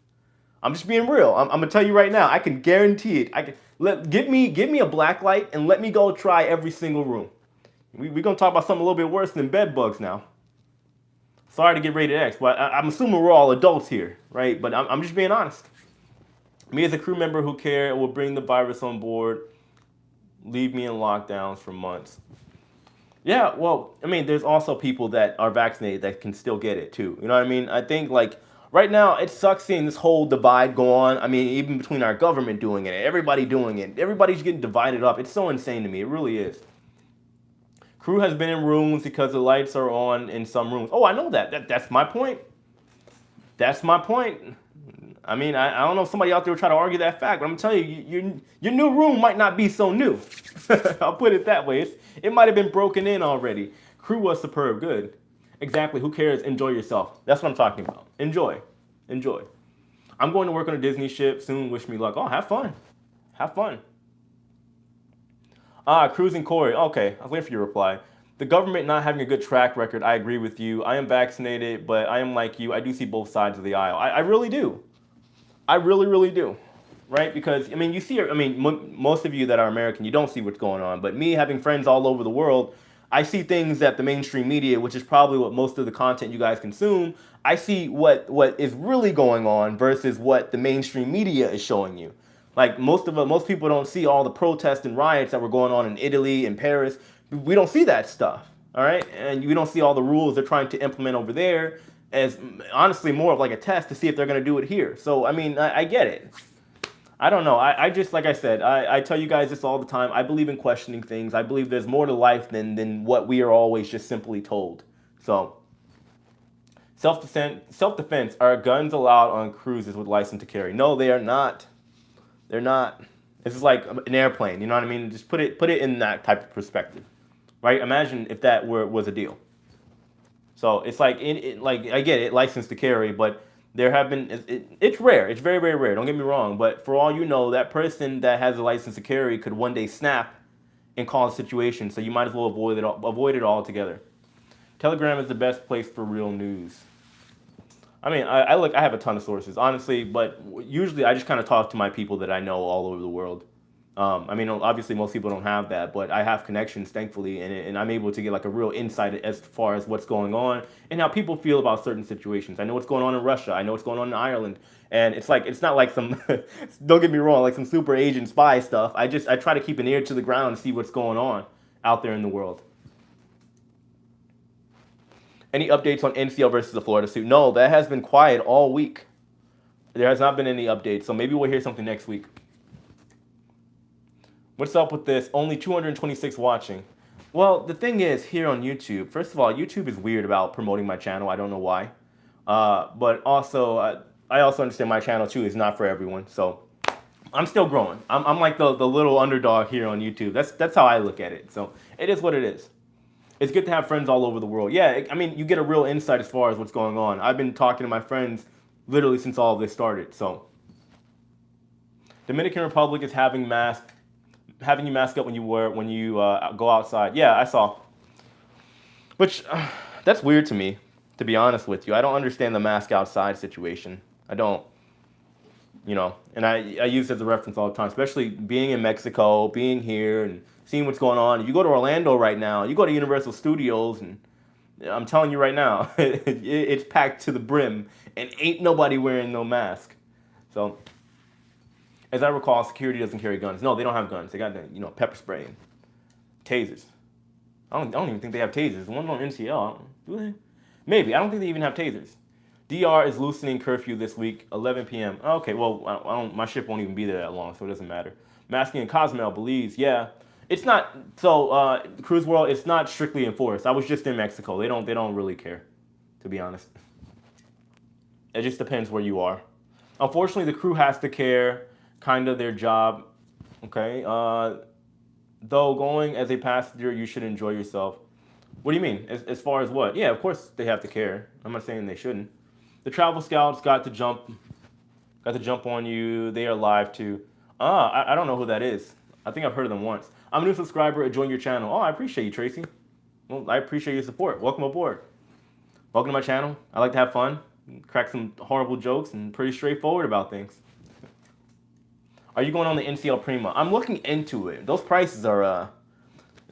I'm just being real. I'm gonna tell you right now. I can guarantee it. I can give me a black light and let me go try every single room. We're gonna talk about something a little bit worse than bed bugs now. Sorry to get rated X, but I'm assuming we're all adults here, right? But I'm just being honest. Me as a crew member who care will bring the virus on board, leave me in lockdowns for months. Yeah, well, I mean, there's also people that are vaccinated that can still get it too. You know what I mean? I think like right now it sucks seeing this whole divide go on. I mean, even between our government doing it, everybody doing it, everybody's getting divided up. It's so insane to me. It really is. Crew has been in rooms because the lights are on in some rooms. Oh, I know that's my point. That's my point. I mean, I don't know if somebody out there will try to argue that fact, but I'm telling you, your new room might not be so new. I'll put it that way. It might have been broken in already. Crew was superb. Good. Exactly. Who cares? Enjoy yourself. That's what I'm talking about. Enjoy. Enjoy. I'm going to work on a Disney ship soon. Wish me luck. Oh, have fun. Have fun. Cruising Corey. Okay, I'll wait for your reply. The government not having a good track record, I agree with you. I am vaccinated, but I am like you. I do see both sides of the aisle. I really do. I really, really do. Right? Because, I mean, you see, I mean, most of you that are American, you don't see what's going on. But me having friends all over the world, I see things that the mainstream media, which is probably what most of the content you guys consume, I see what is really going on versus what the mainstream media is showing you. Like most people don't see all the protests and riots that were going on in Italy and Paris. We don't see that stuff, all right? And we don't see all the rules they're trying to implement over there as honestly more of like a test to see if they're going to do it here. So, I mean, I get it. I don't know. I just, like I said, I tell you guys this all the time. I believe in questioning things. I believe there's more to life than what we are always just simply told. So, self-defense, are guns allowed on cruises with license to carry? No, they are not. They're not. This is like an airplane. You know what I mean? Just put it in that type of perspective, right? Imagine if that was a deal. So it's like like I get it, license to carry, but there have been it's rare. It's very, very rare. Don't get me wrong, but for all you know, that person that has a license to carry could one day snap and cause a situation. So you might as well avoid it altogether. Telegram is the best place for real news. I mean, I have a ton of sources, honestly, but usually I just kind of talk to my people that I know all over the world. I mean, obviously most people don't have that, but I have connections, thankfully, and I'm able to get like a real insight as far as what's going on and how people feel about certain situations. I know what's going on in Russia. I know what's going on in Ireland, and it's not like some, don't get me wrong, like some super agent spy stuff. I try to keep an ear to the ground and see what's going on out there in the world. Any updates on NCL versus the Florida suit? No, that has been quiet all week. There has not been any updates, so maybe we'll hear something next week. What's up with this? Only 226 watching. Well, the thing is, here on YouTube, first of all, YouTube is weird about promoting my channel. I don't know why. But also, I also understand my channel, too, is not for everyone. So I'm still growing. I'm like the little underdog here on YouTube. That's how I look at it. So it is what it is. It's good to have friends all over the world. Yeah, I mean, you get a real insight as far as what's going on. I've been talking to my friends literally since all of this started. So, Dominican Republic is having you mask up when you go outside. Yeah, I saw. Which, that's weird to me, to be honest with you. I don't understand the mask outside situation. I don't. You know, and I use it as a reference all the time, especially being in Mexico, being here, and seeing what's going on. If you go to Orlando right now, you go to Universal Studios, and I'm telling you right now, it's packed to the brim, and ain't nobody wearing no mask. So, as I recall, security doesn't carry guns. No, they don't have guns. They got pepper spray and tasers. I don't even think they have tasers. The ones on NCL, do they? Maybe. I don't think they even have tasers. DR is loosening curfew this week, 11 p.m. Okay, well, my ship won't even be there that long, so it doesn't matter. Masking in Cozumel, Belize, yeah. It's not, so Cruise World, it's not strictly enforced. I was just in Mexico. They don't really care, to be honest. It just depends where you are. Unfortunately, the crew has to care, kind of their job, okay? Though going as a passenger, you should enjoy yourself. What do you mean? As far as what? Yeah, of course they have to care. I'm not saying they shouldn't. The Travel Scouts got to jump on you. They are live too. I don't know who that is. I think I've heard of them once. I'm a new subscriber enjoying your channel. Oh, I appreciate you, Tracy. Well, I appreciate your support. Welcome aboard. Welcome to my channel. I like to have fun, crack some horrible jokes, and pretty straightforward about things. Are you going on the NCL Prima? I'm looking into it. Those prices are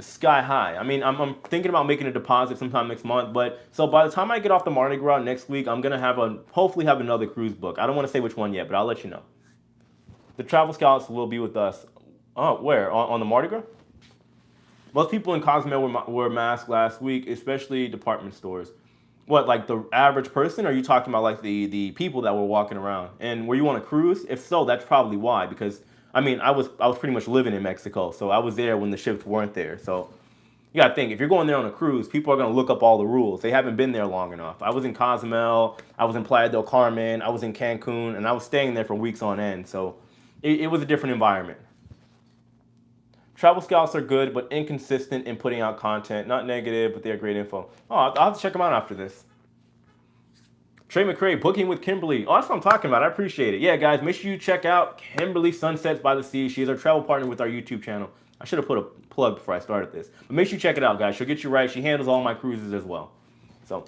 sky high. I mean, I'm thinking about making a deposit sometime next month, but so by the time I get off the Mardi Gras next week, I'm gonna hopefully have another cruise book. I don't want to say which one yet, but I'll let you know. The Travel Scouts will be with us. Oh, where? On the Mardi Gras? Most people in Cozumel wore masks last week, especially department stores. What, like the average person? Or are you talking about like the people that were walking around? And were you on a cruise? If so, that's probably why. Because I mean, I was pretty much living in Mexico, so I was there when the ships weren't there. So you gotta think, if you're going there on a cruise, people are gonna look up all the rules. They haven't been there long enough. I was in Cozumel, I was in Playa del Carmen, I was in Cancun, and I was staying there for weeks on end. So it was a different environment. Travel Scouts are good, but inconsistent in putting out content. Not negative, but they are great info. Oh, I'll have to check them out after this. Trey McCray, booking with Kimberly. Oh, that's what I'm talking about. I appreciate it. Yeah, guys, make sure you check out Kimberly Sunsets by the Sea. She is our travel partner with our YouTube channel. I should have put a plug before I started this. But make sure you check it out, guys. She'll get you right. She handles all my cruises as well. So,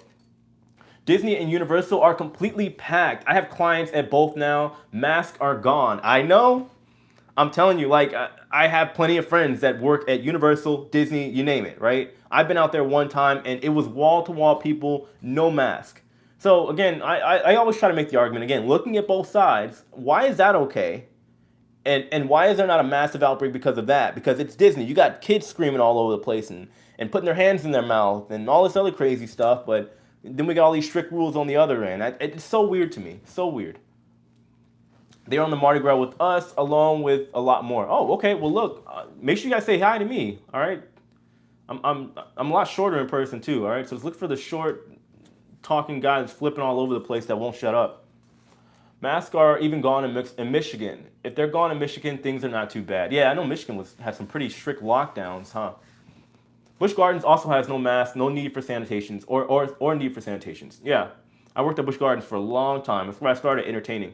Disney and Universal are completely packed. I have clients at both now. Masks are gone. I know. I'm telling you, like, I have plenty of friends that work at Universal, Disney, you name it, right? I've been out there one time, and it was wall-to-wall people, no mask. So, again, I always try to make the argument, again, looking at both sides, why is that okay? And why is there not a massive outbreak because of that? Because it's Disney. You got kids screaming all over the place and putting their hands in their mouth and all this other crazy stuff, but then we got all these strict rules on the other end. It's so weird to me, so weird. They're on the Mardi Gras with us, along with a lot more. Oh, okay. Well, look, make sure you guys say hi to me. All right. I'm a lot shorter in person too. All right. So just look for the short, talking guy that's flipping all over the place that won't shut up. Masks are even gone in Michigan. If they're gone in Michigan, things are not too bad. Yeah, I know Michigan had some pretty strict lockdowns, huh? Busch Gardens also has no masks, no need for sanitations, or need for sanitations. Yeah, I worked at Busch Gardens for a long time. That's where I started entertaining.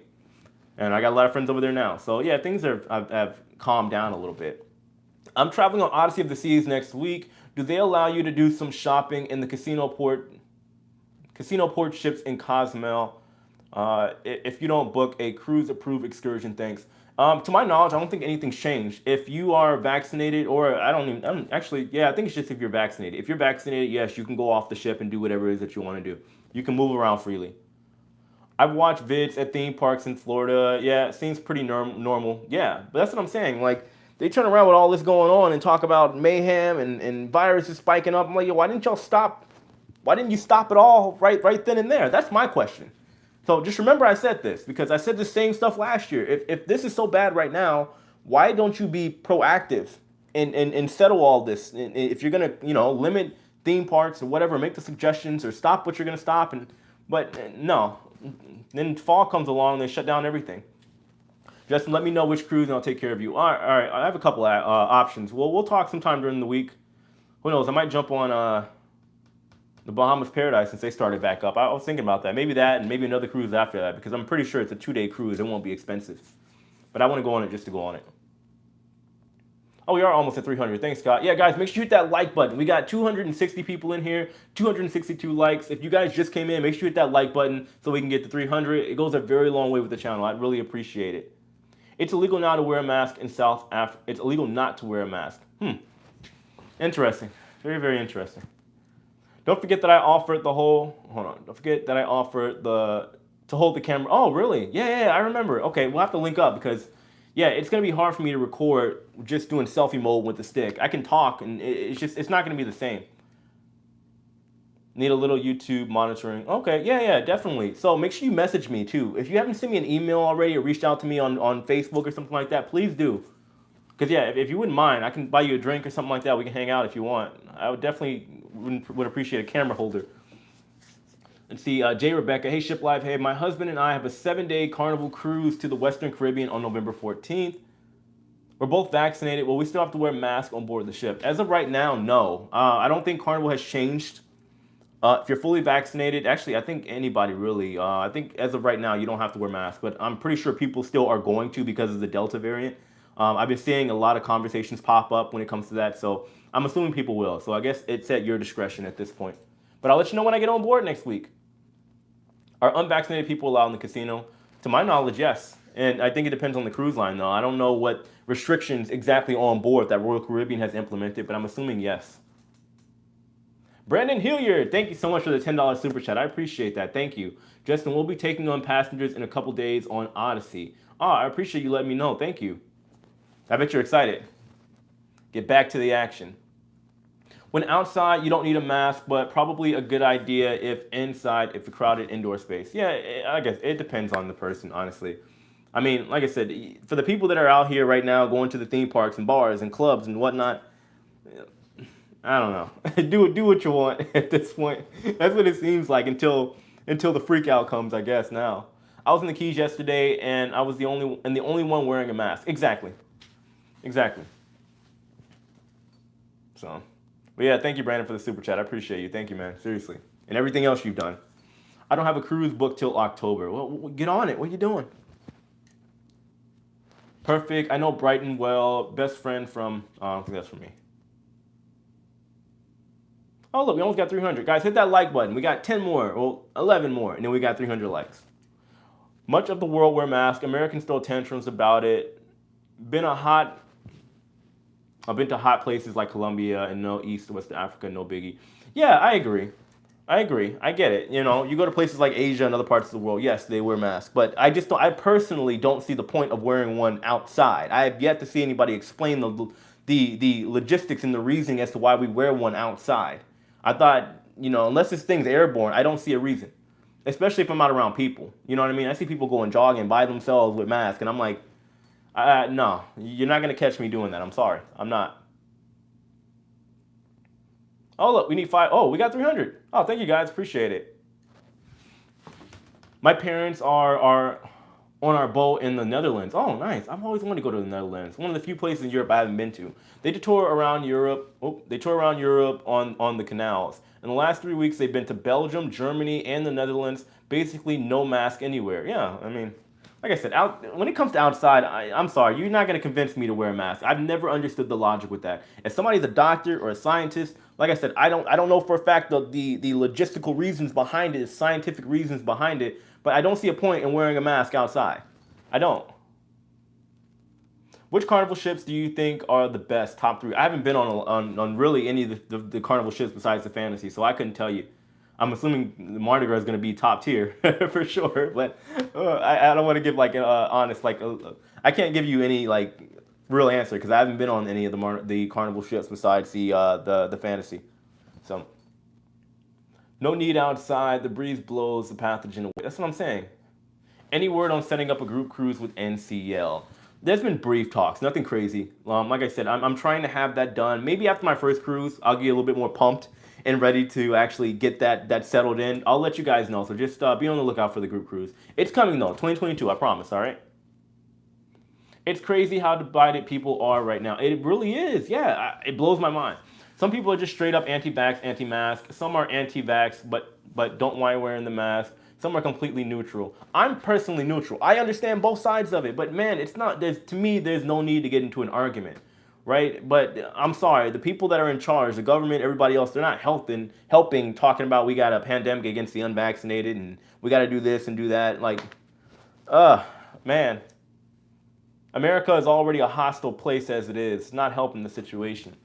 And I got a lot of friends over there now. So yeah, things have calmed down a little bit. I'm traveling on Odyssey of the Seas next week. Do they allow you to do some shopping in the casino port ships in Cozumel? If you don't book a cruise-approved excursion, thanks. To my knowledge, I don't think anything's changed. If you are vaccinated, or I think it's just if you're vaccinated. If you're vaccinated, yes, you can go off the ship and do whatever it is that you want to do. You can move around freely. I've watched vids at theme parks in Florida. Yeah, it seems pretty normal. Yeah, but that's what I'm saying. Like, they turn around with all this going on and talk about mayhem and viruses spiking up. I'm like, yo, why didn't y'all stop? Why didn't you stop it all right then and there? That's my question. So just remember I said this, because I said the same stuff last year. If this is so bad right now, why don't you be proactive and settle all this? If you're going to, limit theme parks or whatever, make the suggestions or stop what you're going to stop. But no. Then fall comes along, they shut down everything. Just let me know which cruise and I'll take care of you. All right. I have a couple options. We'll talk sometime during the week. Who knows? I might jump on the Bahamas Paradise since they started back up. I was thinking about that. Maybe that and maybe another cruise after that, because I'm pretty sure it's a 2-day cruise. It won't be expensive. But I want to go on it just to go on it. Oh, we are almost at 300. Thanks, Scott. Yeah, guys, make sure you hit that like button. We got 260 people in here, 262 likes. If you guys just came in, make sure you hit that like button so we can get to 300. It goes a very long way with the channel. I'd really appreciate it. It's illegal now to wear a mask in South Africa. It's illegal not to wear a mask. Interesting. Very, very interesting. Don't forget that I offered Don't forget that I offered to hold the camera. Oh, really? Yeah, I remember. Okay, we'll have to link up because, yeah, it's going to be hard for me to record just doing selfie mode with the stick. I can talk, and it's not going to be the same. Need a little YouTube monitoring. Okay, yeah, definitely. So make sure you message me, too. If you haven't sent me an email already or reached out to me on Facebook or something like that, please do. Because, yeah, if you wouldn't mind, I can buy you a drink or something like that. We can hang out if you want. I would definitely would appreciate a camera holder. Let's see, Jay Rebecca. Hey, Ship Live. Hey, my husband and I have a 7-day Carnival cruise to the Western Caribbean on November 14th. We're both vaccinated. Will we still have to wear masks on board the ship? As of right now, no. I don't think Carnival has changed If you're fully vaccinated, actually, I think anybody really. I think as of right now, you don't have to wear masks, but I'm pretty sure people still are going to because of the Delta variant. I've been seeing a lot of conversations pop up when it comes to that, so I'm assuming people will. So I guess it's at your discretion at this point. But I'll let you know when I get on board next week. Are unvaccinated people allowed in the casino? To my knowledge, yes. And I think it depends on the cruise line, though. I don't know what restrictions exactly on board that Royal Caribbean has implemented, but I'm assuming yes. Brandon Hilliard, thank you so much for the $10 super chat. I appreciate that. Thank you. Justin, we'll be taking on passengers in a couple days on Odyssey. Oh, I appreciate you letting me know. Thank you. I bet you're excited. Get back to the action. When outside, you don't need a mask, but probably a good idea if inside, if a crowded indoor space. Yeah, I guess it depends on the person, honestly. I mean, like I said, for the people that are out here right now going to the theme parks and bars and clubs and whatnot, I don't know. do what you want at this point. That's what it seems like until the freak out comes, I guess. Now, I was in the Keys yesterday, and I was the only one wearing a mask. Exactly. So, but yeah, thank you, Brandon, for the super chat. I appreciate you. Thank you, man. Seriously, and everything else you've done. I don't have a cruise booked till October. Well, get on it. What are you doing? Perfect. I know Brighton well. Best friend from. I don't think that's from me. Oh, look, we almost got 300. Guys, hit that like button. We got 10 more, well, 11 more, and then we got 300 likes. Much of the world wear masks. Americans throw tantrums about it. I've been to hot places like Colombia and no East, West Africa, no biggie. Yeah, I agree. I get it. You know, you go to places like Asia and other parts of the world, yes, they wear masks. But I personally don't see the point of wearing one outside. I have yet to see anybody explain the logistics and the reasoning as to why we wear one outside. I thought, unless this thing's airborne, I don't see a reason. Especially if I'm out around people. You know what I mean? I see people going jogging by themselves with masks, and I'm like, no, you're not going to catch me doing that. I'm sorry. I'm not. Oh, look, we need 5. Oh, we got 300. Oh, thank you, guys. Appreciate it. My parents are on our boat in the Netherlands. Oh, nice. I've always wanted to go to the Netherlands. One of the few places in Europe I haven't been to. They tour around Europe. They tour around Europe on the canals. In the last 3 weeks, they've been to Belgium, Germany, and the Netherlands. Basically, no mask anywhere. Yeah, I mean, like I said, when it comes to outside, I'm sorry, you're not going to convince me to wear a mask. I've never understood the logic with that. If somebody's a doctor or a scientist, like I said, I don't know for a fact the logistical reasons behind it, the scientific reasons behind it, but I don't see a point in wearing a mask outside. I don't. Which Carnival ships do you think are the best, top 3? I haven't been on really any of the Carnival ships besides the Fantasy, so I couldn't tell you. I'm assuming the Mardi Gras is going to be top tier for sure, but I don't want to give like honest, I can't give you any like real answer because I haven't been on any of the Carnival ships besides the Fantasy. So no need outside. The breeze blows the pathogen away. That's what I'm saying. Any word on setting up a group cruise with NCL? There's been brief talks, nothing crazy. Like I said, I'm trying to have that done. Maybe after my first cruise, I'll get a little bit more pumped and ready to actually get that settled in. I'll let you guys know. So just be on the lookout for the group cruise. It's coming though, 2022, I promise, all right? It's crazy how divided people are right now. It really is, yeah, it blows my mind. Some people are just straight up anti-vax, anti-mask. Some are anti-vax, but don't mind wearing the mask. Some are completely neutral. I'm personally neutral. I understand both sides of it, but man, it's not. To me, there's no need to get into an argument, right? But I'm sorry, the people that are in charge, the government, everybody else, they're not helping, talking about we got a pandemic against the unvaccinated and we got to do this and do that. Like, man, America is already a hostile place as it is. It's not helping the situation.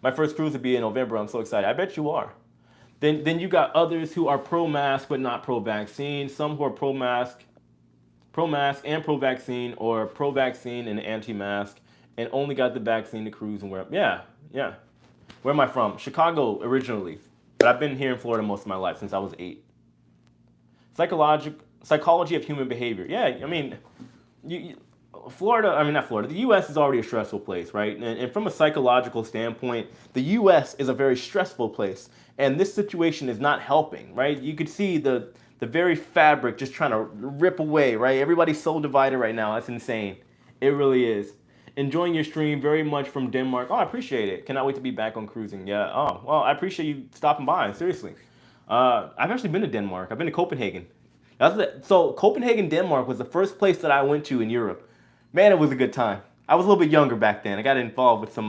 My first cruise will be in November. I'm so excited. I bet you are. Then you got others who are pro-mask but not pro-vaccine. Some who are pro-mask and pro-vaccine, or pro-vaccine and anti-mask, and only got the vaccine to cruise and wear. Yeah. Where am I from? Chicago originally, but I've been here in Florida most of my life since I was 8. Psychology of human behavior. Yeah, I mean, the U.S. is already a stressful place, right? And from a psychological standpoint, the U.S. is a very stressful place. And this situation is not helping, right? You could see the very fabric just trying to rip away, right? Everybody's so divided right now. That's insane. It really is. Enjoying your stream very much from Denmark. Oh, I appreciate it. Cannot wait to be back on cruising. Yeah. Oh, well, I appreciate you stopping by. Seriously. I've actually been to Denmark. I've been to Copenhagen. So Copenhagen, Denmark was the first place that I went to in Europe. Man, it was a good time. I was a little bit younger back then. I got involved with some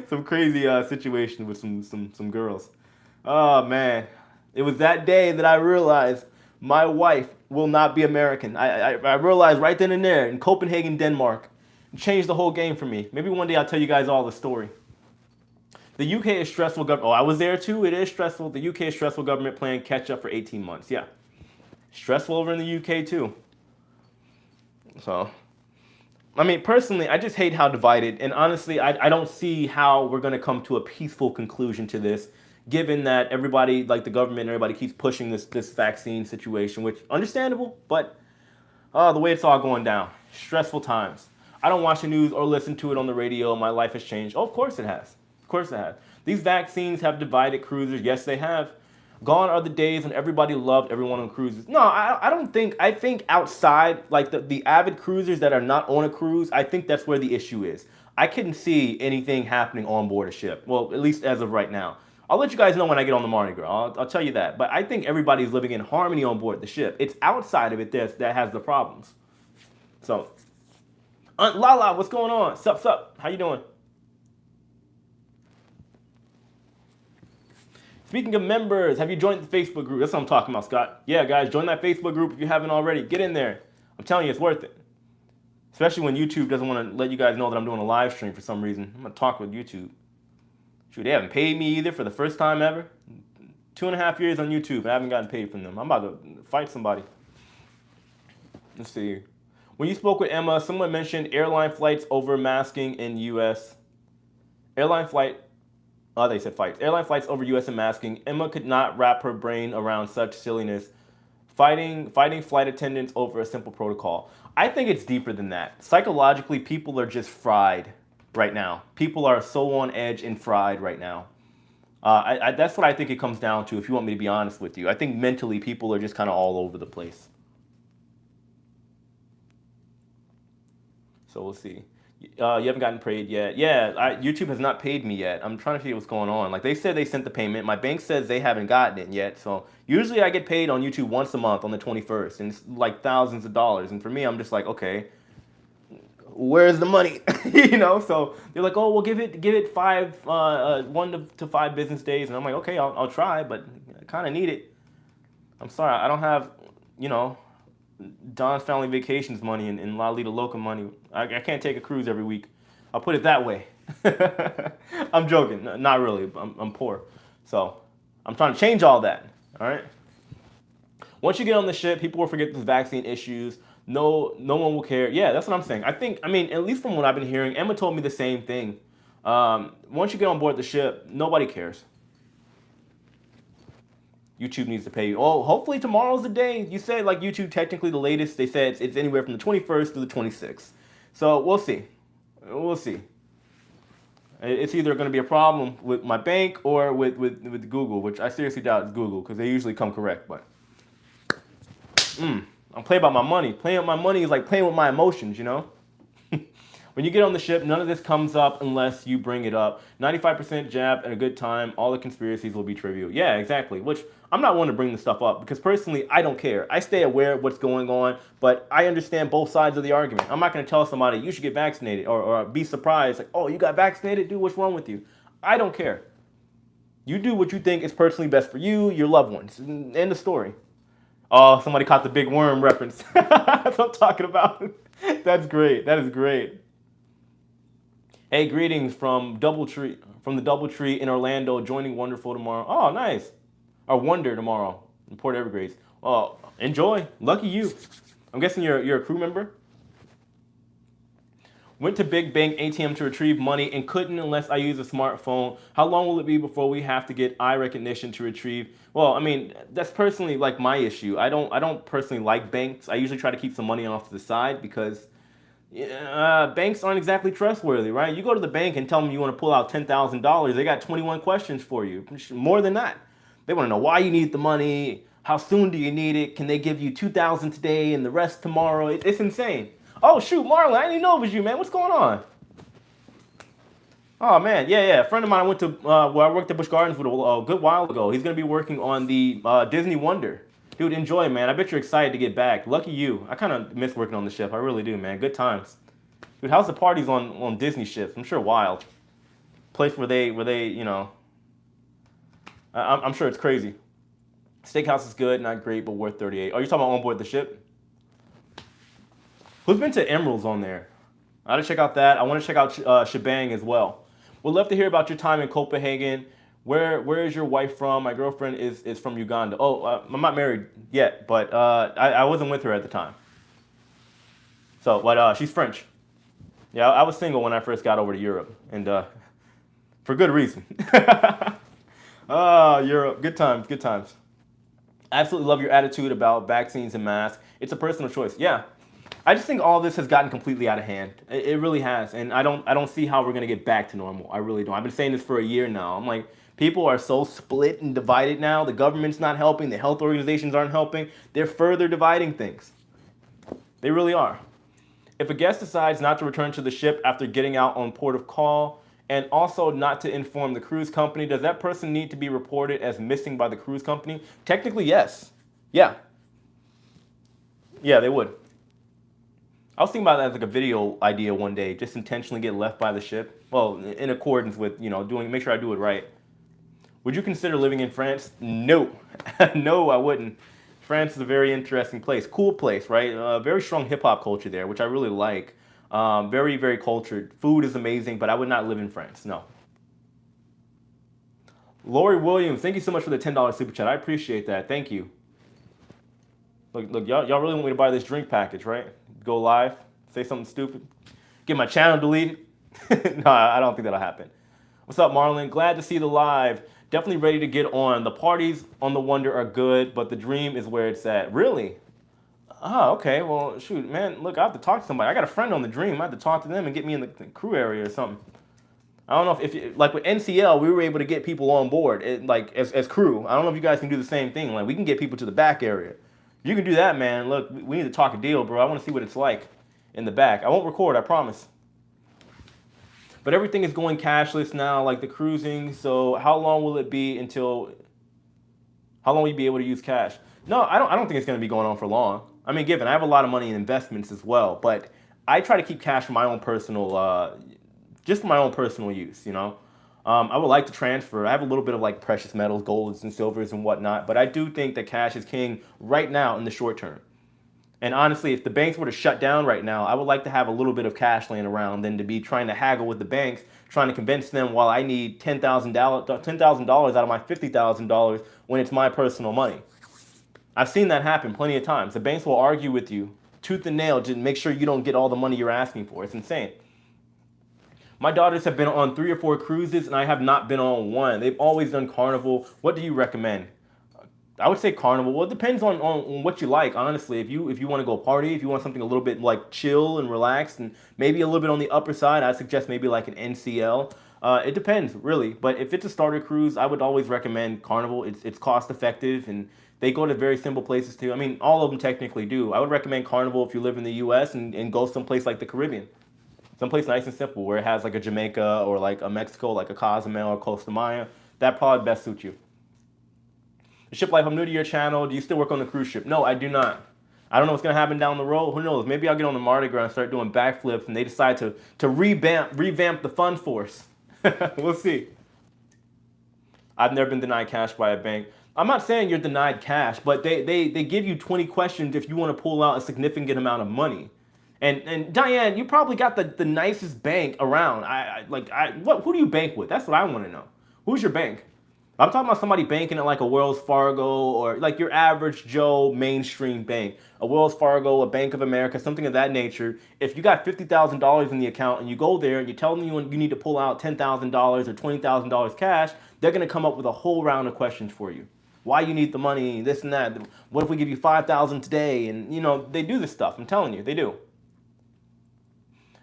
some crazy situation with some girls. Oh man, it was that day that I realized my wife will not be American. I realized right then and there in Copenhagen, Denmark. It changed the whole game for me. Maybe one day I'll tell you guys all the story. The UK is stressful. Oh, I was there too. It is stressful. The UK is stressful government playing catch up for 18 months. Yeah, stressful over in the UK too. So, I mean, personally, I just hate how divided. And honestly, I don't see how we're going to come to a peaceful conclusion to this, given that everybody, like the government, everybody keeps pushing this vaccine situation, which understandable, but the way it's all going down, stressful times. I don't watch the news or listen to it on the radio. My life has changed. Oh, of course it has. Of course it has. These vaccines have divided cruisers. Yes, they have. Gone are the days when everybody loved everyone on cruises. No, I don't think. I think outside, like the avid cruisers that are not on a cruise, I think that's where the issue is. I couldn't see anything happening on board a ship. Well, at least as of right now. I'll let you guys know when I get on the Mardi Gras. I'll tell you that. But I think everybody's living in harmony on board the ship. It's outside of it that has the problems. So, Lala, what's going on? Sup? How you doing? Speaking of members, have you joined the Facebook group? That's what I'm talking about, Scott. Yeah, guys, join that Facebook group if you haven't already. Get in there. I'm telling you, it's worth it. Especially when YouTube doesn't want to let you guys know that I'm doing a live stream for some reason. I'm going to talk with YouTube. Shoot, they haven't paid me either for the first time ever. 2.5 years on YouTube. I haven't gotten paid from them. I'm about to fight somebody. Let's see. When you spoke with Emma, someone mentioned airline flights over masking in U.S. Airline flight. Oh, they said flights. Airline flights over U.S. and masking. Emma could not wrap her brain around such silliness. Fighting flight attendants over a simple protocol. I think it's deeper than that. Psychologically, people are just fried right now. People are so on edge and fried right now. That's what I think it comes down to, if you want me to be honest with you. I think mentally, people are just kind of all over the place. So we'll see. You haven't gotten paid yet. Yeah, YouTube has not paid me yet. I'm trying to see what's going on. Like, they said they sent the payment. My bank says they haven't gotten it yet. So usually I get paid on YouTube once a month on the 21st. And it's like thousands of dollars. And for me, I'm just like, okay, where's the money? You know? So they're like, oh, well, give it 1 to 5 business days. And I'm like, okay, I'll try. But I kind of need it. I'm sorry. I don't have, Don's Family Vacations money and La Lita Loca money. I can't take a cruise every week. I'll put it that way. I'm joking. Not really. I'm poor. So I'm trying to change all that. All right. Once you get on the ship, people will forget the vaccine issues. No one will care. Yeah, that's what I'm saying. I mean, at least from what I've been hearing, Emma told me the same thing. Once you get on board the ship, nobody cares. YouTube needs to pay you. Oh, hopefully tomorrow's the day. You said, like, YouTube, technically the latest, they said it's anywhere from the 21st to the 26th. So we'll see. We'll see. It's either going to be a problem with my bank or with Google, which I seriously doubt it's Google because they usually come correct. But I'm playing about my money. Playing with my money is like playing with my emotions, you know? When you get on the ship, none of this comes up unless you bring it up. 95% jab and a good time. All the conspiracies will be trivial. Yeah, exactly. Which I'm not one to bring this stuff up because personally, I don't care. I stay aware of what's going on, but I understand both sides of the argument. I'm not going to tell somebody you should get vaccinated or be surprised. Like, oh, you got vaccinated? Dude, what's wrong with you? I don't care. You do what you think is personally best for you, your loved ones. End of story. Oh, somebody caught the big worm reference. That's what I'm talking about. That's great. That is great. Hey, greetings from the DoubleTree in Orlando, joining Wonderful tomorrow. Oh, nice. Or Wonder tomorrow in Port Everglades. Well, enjoy. Lucky you. I'm guessing you're a crew member. Went to Big Bank ATM to retrieve money and couldn't unless I use a smartphone. How long will it be before we have to get eye recognition to retrieve? Well, I mean, that's personally like my issue. I don't personally like banks. I usually try to keep some money off to the side because banks aren't exactly trustworthy, right? You go to the bank and tell them you want to pull out $10,000. They got 21 questions for you. More than that. They want to know why you need the money. How soon do you need it? Can they give you $2,000 today and the rest tomorrow? It's insane. Oh, shoot, Marlon, I didn't even know it was you, man. What's going on? Oh, man, yeah. A friend of mine I went to, well, I worked at Busch Gardens with a good while ago. He's going to be working on the Disney Wonder. Dude, enjoy, man. I bet you're excited to get back. Lucky you. I kind of miss working on the ship. I really do, man. Good times. Dude, how's the parties on Disney ships? I'm sure wild. Place where they you know, I'm sure it's crazy. Steakhouse is good, not great, but worth 38. Oh, you're talking about on board the ship? Who's been to Emeralds on there? I gotta check out that. I want to check out Shebang as well. We'd love to hear about your time in Copenhagen. Where is your wife from? My girlfriend is from Uganda. Oh, I'm not married yet, but I wasn't with her at the time. So, but she's French. Yeah, I was single when I first got over to Europe, and for good reason. Oh, Europe, good times, good times. I absolutely love your attitude about vaccines and masks. It's a personal choice. Yeah, I just think all this has gotten completely out of hand. It really has, and I don't see how we're gonna get back to normal. I really don't. I've been saying this for a year now. I'm like, people are so split and divided now. The government's not helping. The health organizations aren't helping. They're further dividing things. They really are. If a guest decides not to return to the ship after getting out on port of call, and also not to inform the cruise company, does that person need to be reported as missing by the cruise company? Technically, yes. Yeah. Yeah, they would. I was thinking about that as like a video idea one day, just intentionally get left by the ship. Well, in accordance with, make sure I do it right. Would you consider living in France? No. No, I wouldn't. France is a very interesting place. Cool place, right? Very strong hip-hop culture there, which I really like. Very, very cultured. Food is amazing, but I would not live in France, no. Lori Williams, thank you so much for the $10 super chat. I appreciate that. Thank you. Look, y'all really want me to buy this drink package, right? Go live, say something stupid, get my channel deleted? No, I don't think that'll happen. What's up, Marlon? Glad to see the live. Definitely ready to get on. The parties on the Wonder are good, but the Dream is where it's at. Really? Oh, okay. Well, shoot, man. Look, I have to talk to somebody. I got a friend on the Dream. I have to talk to them and get me in the crew area or something. I don't know if like with NCL, we were able to get people on board, as crew. I don't know if you guys can do the same thing. Like, we can get people to the back area. You can do that, man. Look, we need to talk a deal, bro. I want to see what it's like in the back. I won't record, I promise. But everything is going cashless now, like the cruising. So how long will it be until? How long will you be able to use cash? No, I don't think it's going to be going on for long. I mean, given I have a lot of money in investments as well, but I try to keep cash for my own personal, just for my own personal use. I would like to transfer. I have a little bit of like precious metals, golds and silvers and whatnot, but I do think that cash is king right now in the short term. And honestly, if the banks were to shut down right now, I would like to have a little bit of cash laying around than to be trying to haggle with the banks, trying to convince them while I need $10,000 out of my $50,000 when it's my personal money. I've seen that happen plenty of times. The banks will argue with you tooth and nail to make sure you don't get all the money you're asking for. It's insane. My daughters have been on 3 or 4 cruises, and I have not been on one. They've always done Carnival. What do you recommend? I would say Carnival. Well, it depends on what you like, honestly. If you want to go party, if you want something a little bit like chill and relaxed, and maybe a little bit on the upper side, I suggest maybe like an NCL. It depends, really. But if it's a starter cruise, I would always recommend Carnival. It's cost effective, and they go to very simple places too. I mean, all of them technically do. I would recommend Carnival if you live in the U.S. and go someplace like the Caribbean. Someplace nice and simple where it has like a Jamaica or like a Mexico, like a Cozumel or Costa Maya. That probably best suits you. Ship Life, I'm new to your channel. Do you still work on the cruise ship? No, I do not. I don't know what's going to happen down the road. Who knows? Maybe I'll get on the Mardi Gras and start doing backflips and they decide to revamp the fun force. We'll see. I've never been denied cash by a bank. I'm not saying you're denied cash, but they give you 20 questions if you want to pull out a significant amount of money. And Diane, you probably got the nicest bank around. Who do you bank with? That's what I want to know. Who's your bank? I'm talking about somebody banking at like a Wells Fargo or like your average Joe mainstream bank. A Wells Fargo, a Bank of America, something of that nature. If you got $50,000 in the account and you go there and you tell them you need to pull out $10,000 or $20,000 cash, they're going to come up with a whole round of questions for you. Why you need the money, this and that. What if we give you $5,000 today? And they do this stuff. I'm telling you, they do.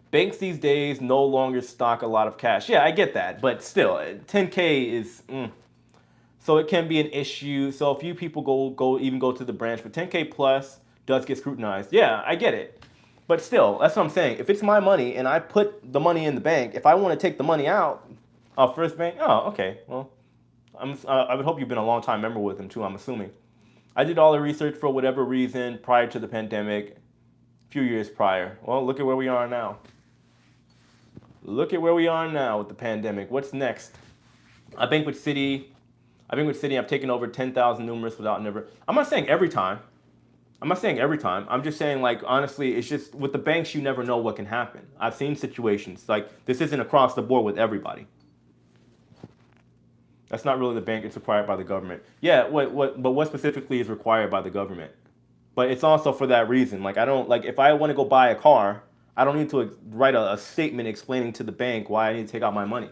Banks these days no longer stock a lot of cash. Yeah, I get that, but still, 10K is, so it can be an issue. So a few people go to the branch, but 10K plus does get scrutinized. Yeah, I get it. But still, that's what I'm saying. If it's my money and I put the money in the bank, if I want to take the money out, First Bank, oh, okay. Well, I would hope you've been a long time member with them too, I'm assuming. I did all the research for whatever reason prior to the pandemic, a few years prior. Well, look at where we are now. Look at where we are now with the pandemic. What's next? I bank with Citi. I've taken over 10,000 numerous without never. I'm not saying every time. I'm just saying, like, honestly, it's just with the banks, you never know what can happen. I've seen situations like this isn't across the board with everybody. That's not really the bank. It's required by the government. Yeah. But what specifically is required by the government? But it's also for that reason. Like, I don't like if I want to go buy a car, I don't need to write a statement explaining to the bank why I need to take out my money.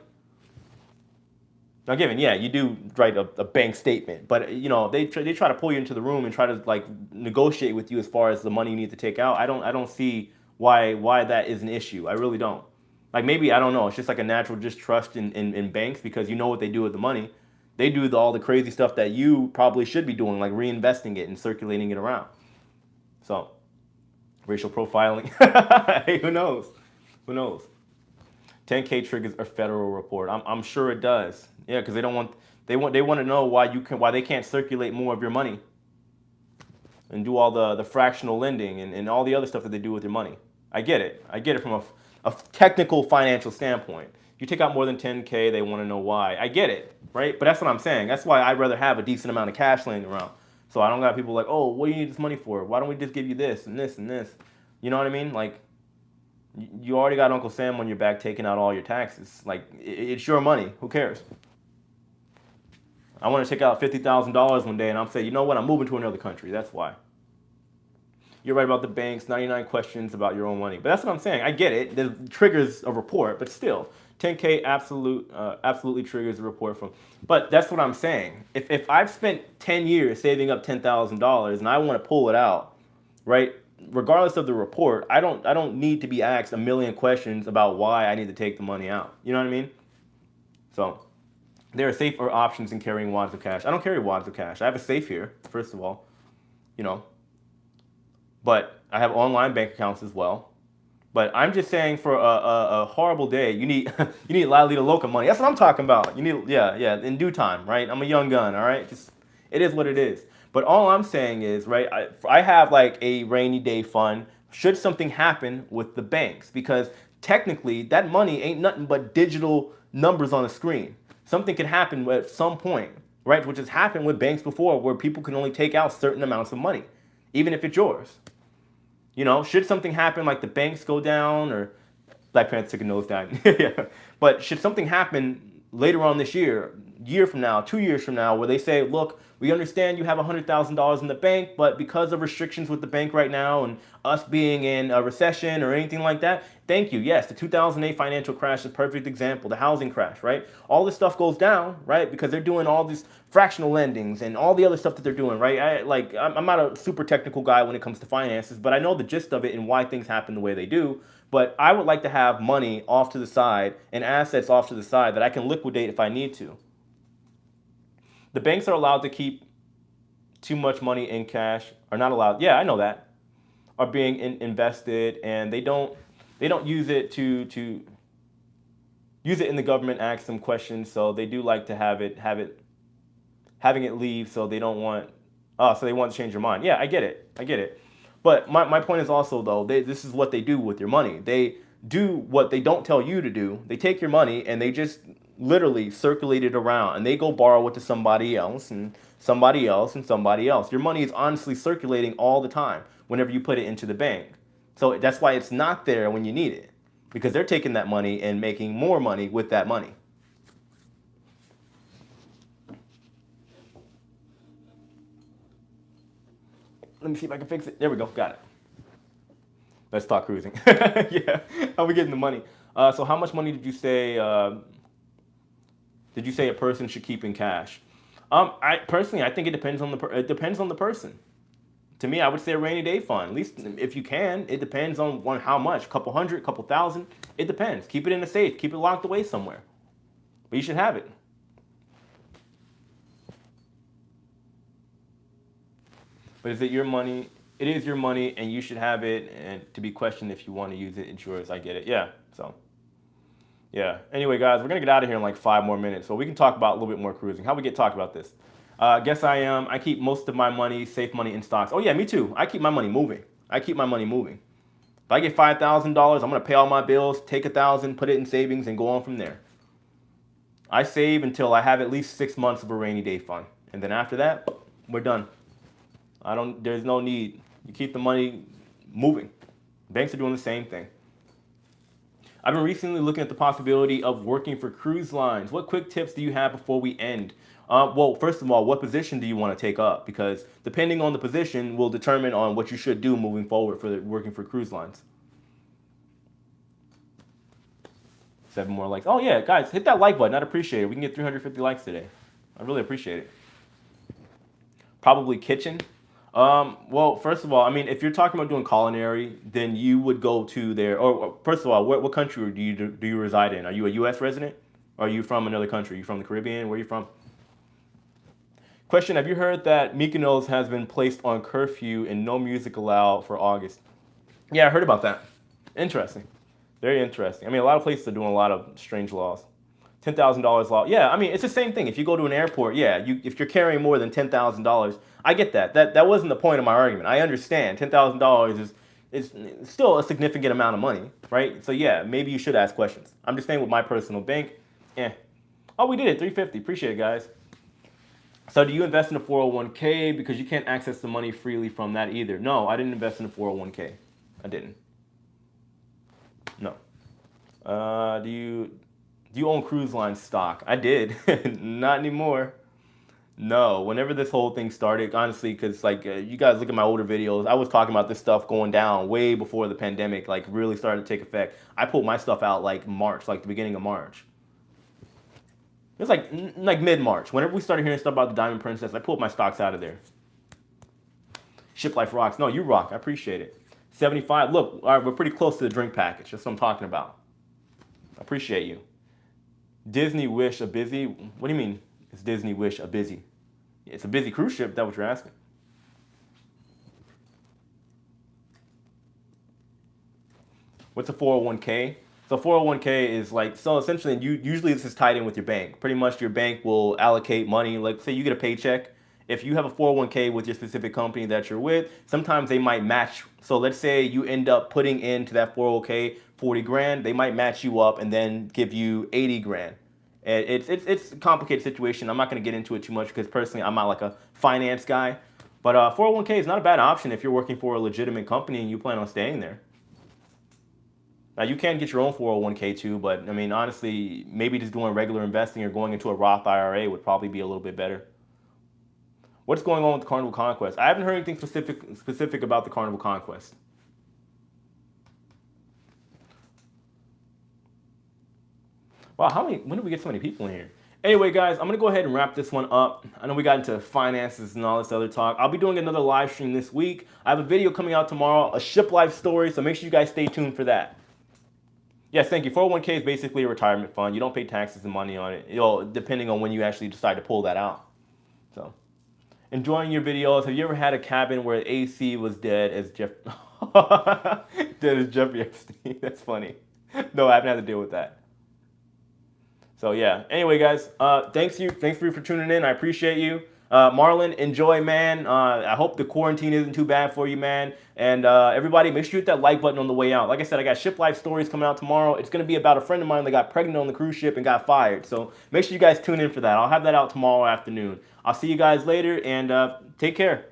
Now, given, yeah, you do write a bank statement, but they try to pull you into the room and try to like negotiate with you as far as the money you need to take out. I don't see why that is an issue. I really don't. Like maybe I don't know. It's just like a natural distrust in banks because you know what they do with the money. They do all the crazy stuff that you probably should be doing, like reinvesting it and circulating it around. So, racial profiling. Hey, who knows? Who knows? 10K triggers a federal report. I'm sure it does. Yeah, because they want to know why they can't circulate more of your money and do all the fractional lending and all the other stuff that they do with your money. I get it. I get it from a technical financial standpoint. You take out more than 10K, they want to know why. I get it, right? But that's what I'm saying. That's why I'd rather have a decent amount of cash laying around. So I don't got people like, oh, what do you need this money for? Why don't we just give you this and this and this? You know what I mean? Like, you already got Uncle Sam on your back taking out all your taxes. Like, it's your money. Who cares? I want to take out $50,000 one day and I'm saying, you know what? I'm moving to another country. That's why. You're right about the banks, 99 questions about your own money. But that's what I'm saying. I get it. It triggers a report, but still, 10K absolutely triggers a report from. But that's what I'm saying. If I've spent 10 years saving up $10,000 and I want to pull it out, right? Regardless of the report, I don't need to be asked a million questions about why I need to take the money out. You know what I mean? So there are safer options in carrying wads of cash. I don't carry wads of cash. I have a safe here, first of all, but I have online bank accounts as well. But I'm just saying for a horrible day, you need La Lita Loca money. That's what I'm talking about. You need, yeah, in due time, right? I'm a young gun, all right? Just, it is what it is. But all I'm saying is, right, I have like a rainy day fund should something happen with the banks. Because technically, that money ain't nothing but digital numbers on a screen. Something can happen at some point, right? Which has happened with banks before where people can only take out certain amounts of money, even if it's yours. Should something happen like the banks go down or Black Panther took a nosedive. Yeah. But should something happen later on this year from now, 2 years from now, where they say, look, we understand you have $100,000 in the bank, but because of restrictions with the bank right now and us being in a recession or anything like that, thank you. Yes, the 2008 financial crash is a perfect example, the housing crash, right? All this stuff goes down, right? Because they're doing all these fractional lendings and all the other stuff that they're doing, right? I'm not a super technical guy when it comes to finances, but I know the gist of it and why things happen the way they do. But I would like to have money off to the side and assets off to the side that I can liquidate if I need to. The banks are allowed to keep too much money in cash, are not allowed. Yeah, I know that. Are being invested, and they don't use it to use it in the government asks them questions, so they do like to having it leave, so they don't want so they want to change your mind. Yeah, I get it. But my point is also though, this is what they do with your money. They do what they don't tell you to do. They take your money and they just literally circulate it around and they go borrow it to somebody else and somebody else and somebody else. Your money is honestly circulating all the time whenever you put it into the bank. So that's why it's not there when you need it, because they're taking that money and making more money with that money. Let me see if I can fix it. There we go. Got it. Let's talk cruising. Yeah. How are we getting the money? So how much money did you say a person should keep in cash? I think it depends on the person. To me, I would say a rainy day fund. At least if you can. It depends on how much. A couple hundred, couple thousand. It depends. Keep it in a safe. Keep it locked away somewhere. But you should have it. But is it your money? it is your money and you should have it, and to be questioned if you want to use it. It's yours. I get it. Yeah. So, yeah. Anyway, guys, we're going to get out of here in like 5 more minutes. So we can talk about a little bit more cruising. How we get talk about this? Guess I am. I keep most of my money, safe money in stocks. Oh, yeah, me too. I keep my money moving. I keep my money moving. If I get $5,000, I'm going to pay all my bills, take 1,000, put it in savings, and go on from there. I save until I have at least 6 months of a rainy day fund. And then after that, we're done. There's no need. You keep the money moving. Banks are doing the same thing. I've been recently looking at the possibility of working for cruise lines. What quick tips do you have before we end? Well, first of all, what position do you want to take up? Because depending on the position will determine on what you should do moving forward for working for cruise lines. 7 more likes. Oh yeah, guys, hit that like button. I'd appreciate it. We can get 350 likes today. I really appreciate it. Probably kitchen. Well, first of all, I mean, if you're talking about doing culinary, then you would go to there. Or first of all, what country do you reside in? Are you a U.S. resident? Or are you from another country? Are you from the Caribbean? Where are you from? Question: have you heard that Mykonos has been placed on curfew and no music allowed for August? Yeah, I heard about that. Interesting. Very interesting. I mean, a lot of places are doing a lot of strange laws. $10,000 law. Yeah, I mean, it's the same thing. If you go to an airport, yeah, if you're carrying more than $10,000, I get that. That wasn't the point of my argument. I understand $10,000 is still a significant amount of money, right? So yeah, maybe you should ask questions. I'm just saying with my personal bank, Oh, we did it, 350. Appreciate it, guys. So do you invest in a 401k? Because you can't access the money freely from that either. No, I didn't invest in a 401k. I didn't. No. Do you own cruise line stock? I did. Not anymore. No. Whenever this whole thing started, honestly, because like you guys look at my older videos, I was talking about this stuff going down way before the pandemic like really started to take effect. I pulled my stuff out like March, like the beginning of March. It was like mid-March. Whenever we started hearing stuff about the Diamond Princess, I pulled my stocks out of there. Ship Life rocks. No, you rock. I appreciate it. 75. Look, all right, we're pretty close to the drink package. That's what I'm talking about. I appreciate you. Disney Wish a busy. What do you mean? Is Disney Wish a busy? It's a busy cruise ship. Is that what you're asking? What's a 401k? So 401k is like, so essentially, usually this is tied in with your bank. Pretty much your bank will allocate money. Like say you get a paycheck. If you have a 401k with your specific company that you're with, sometimes they might match. So let's say you end up putting into that 401k 40 grand, they might match you up and then give you 80 grand. And it's a complicated situation. I'm not going to get into it too much because personally, I'm not like a finance guy. But 401k is not a bad option if you're working for a legitimate company and you plan on staying there. Now, you can get your own 401k too, but I mean, honestly, maybe just doing regular investing or going into a Roth IRA would probably be a little bit better. What's going on with the Carnival Conquest? I haven't heard anything specific about the Carnival Conquest. Wow, when did we get so many people in here? Anyway, guys, I'm going to go ahead and wrap this one up. I know we got into finances and all this other talk. I'll be doing another live stream this week. I have a video coming out tomorrow, a ship life story, so make sure you guys stay tuned for that. Yes, thank you. 401k is basically a retirement fund. You don't pay taxes and money on it, depending on when you actually decide to pull that out. So, enjoying your videos. Have you ever had a cabin where AC was dead as Jeffrey Epstein? That's funny. No, I haven't had to deal with that. So yeah. Anyway, guys, thanks for tuning in. I appreciate you. Marlon, enjoy, man. I hope the quarantine isn't too bad for you, man. And everybody, make sure you hit that like button on the way out. Like I said, I got ship life stories coming out tomorrow. It's going to be about a friend of mine that got pregnant on the cruise ship and got fired. So make sure you guys tune in for that. I'll have that out tomorrow afternoon. I'll see you guys later, and take care.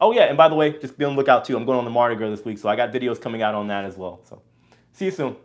Oh, yeah, and by the way, just be on the lookout, too. I'm going on the Mardi Gras this week, so I got videos coming out on that as well. So see you soon.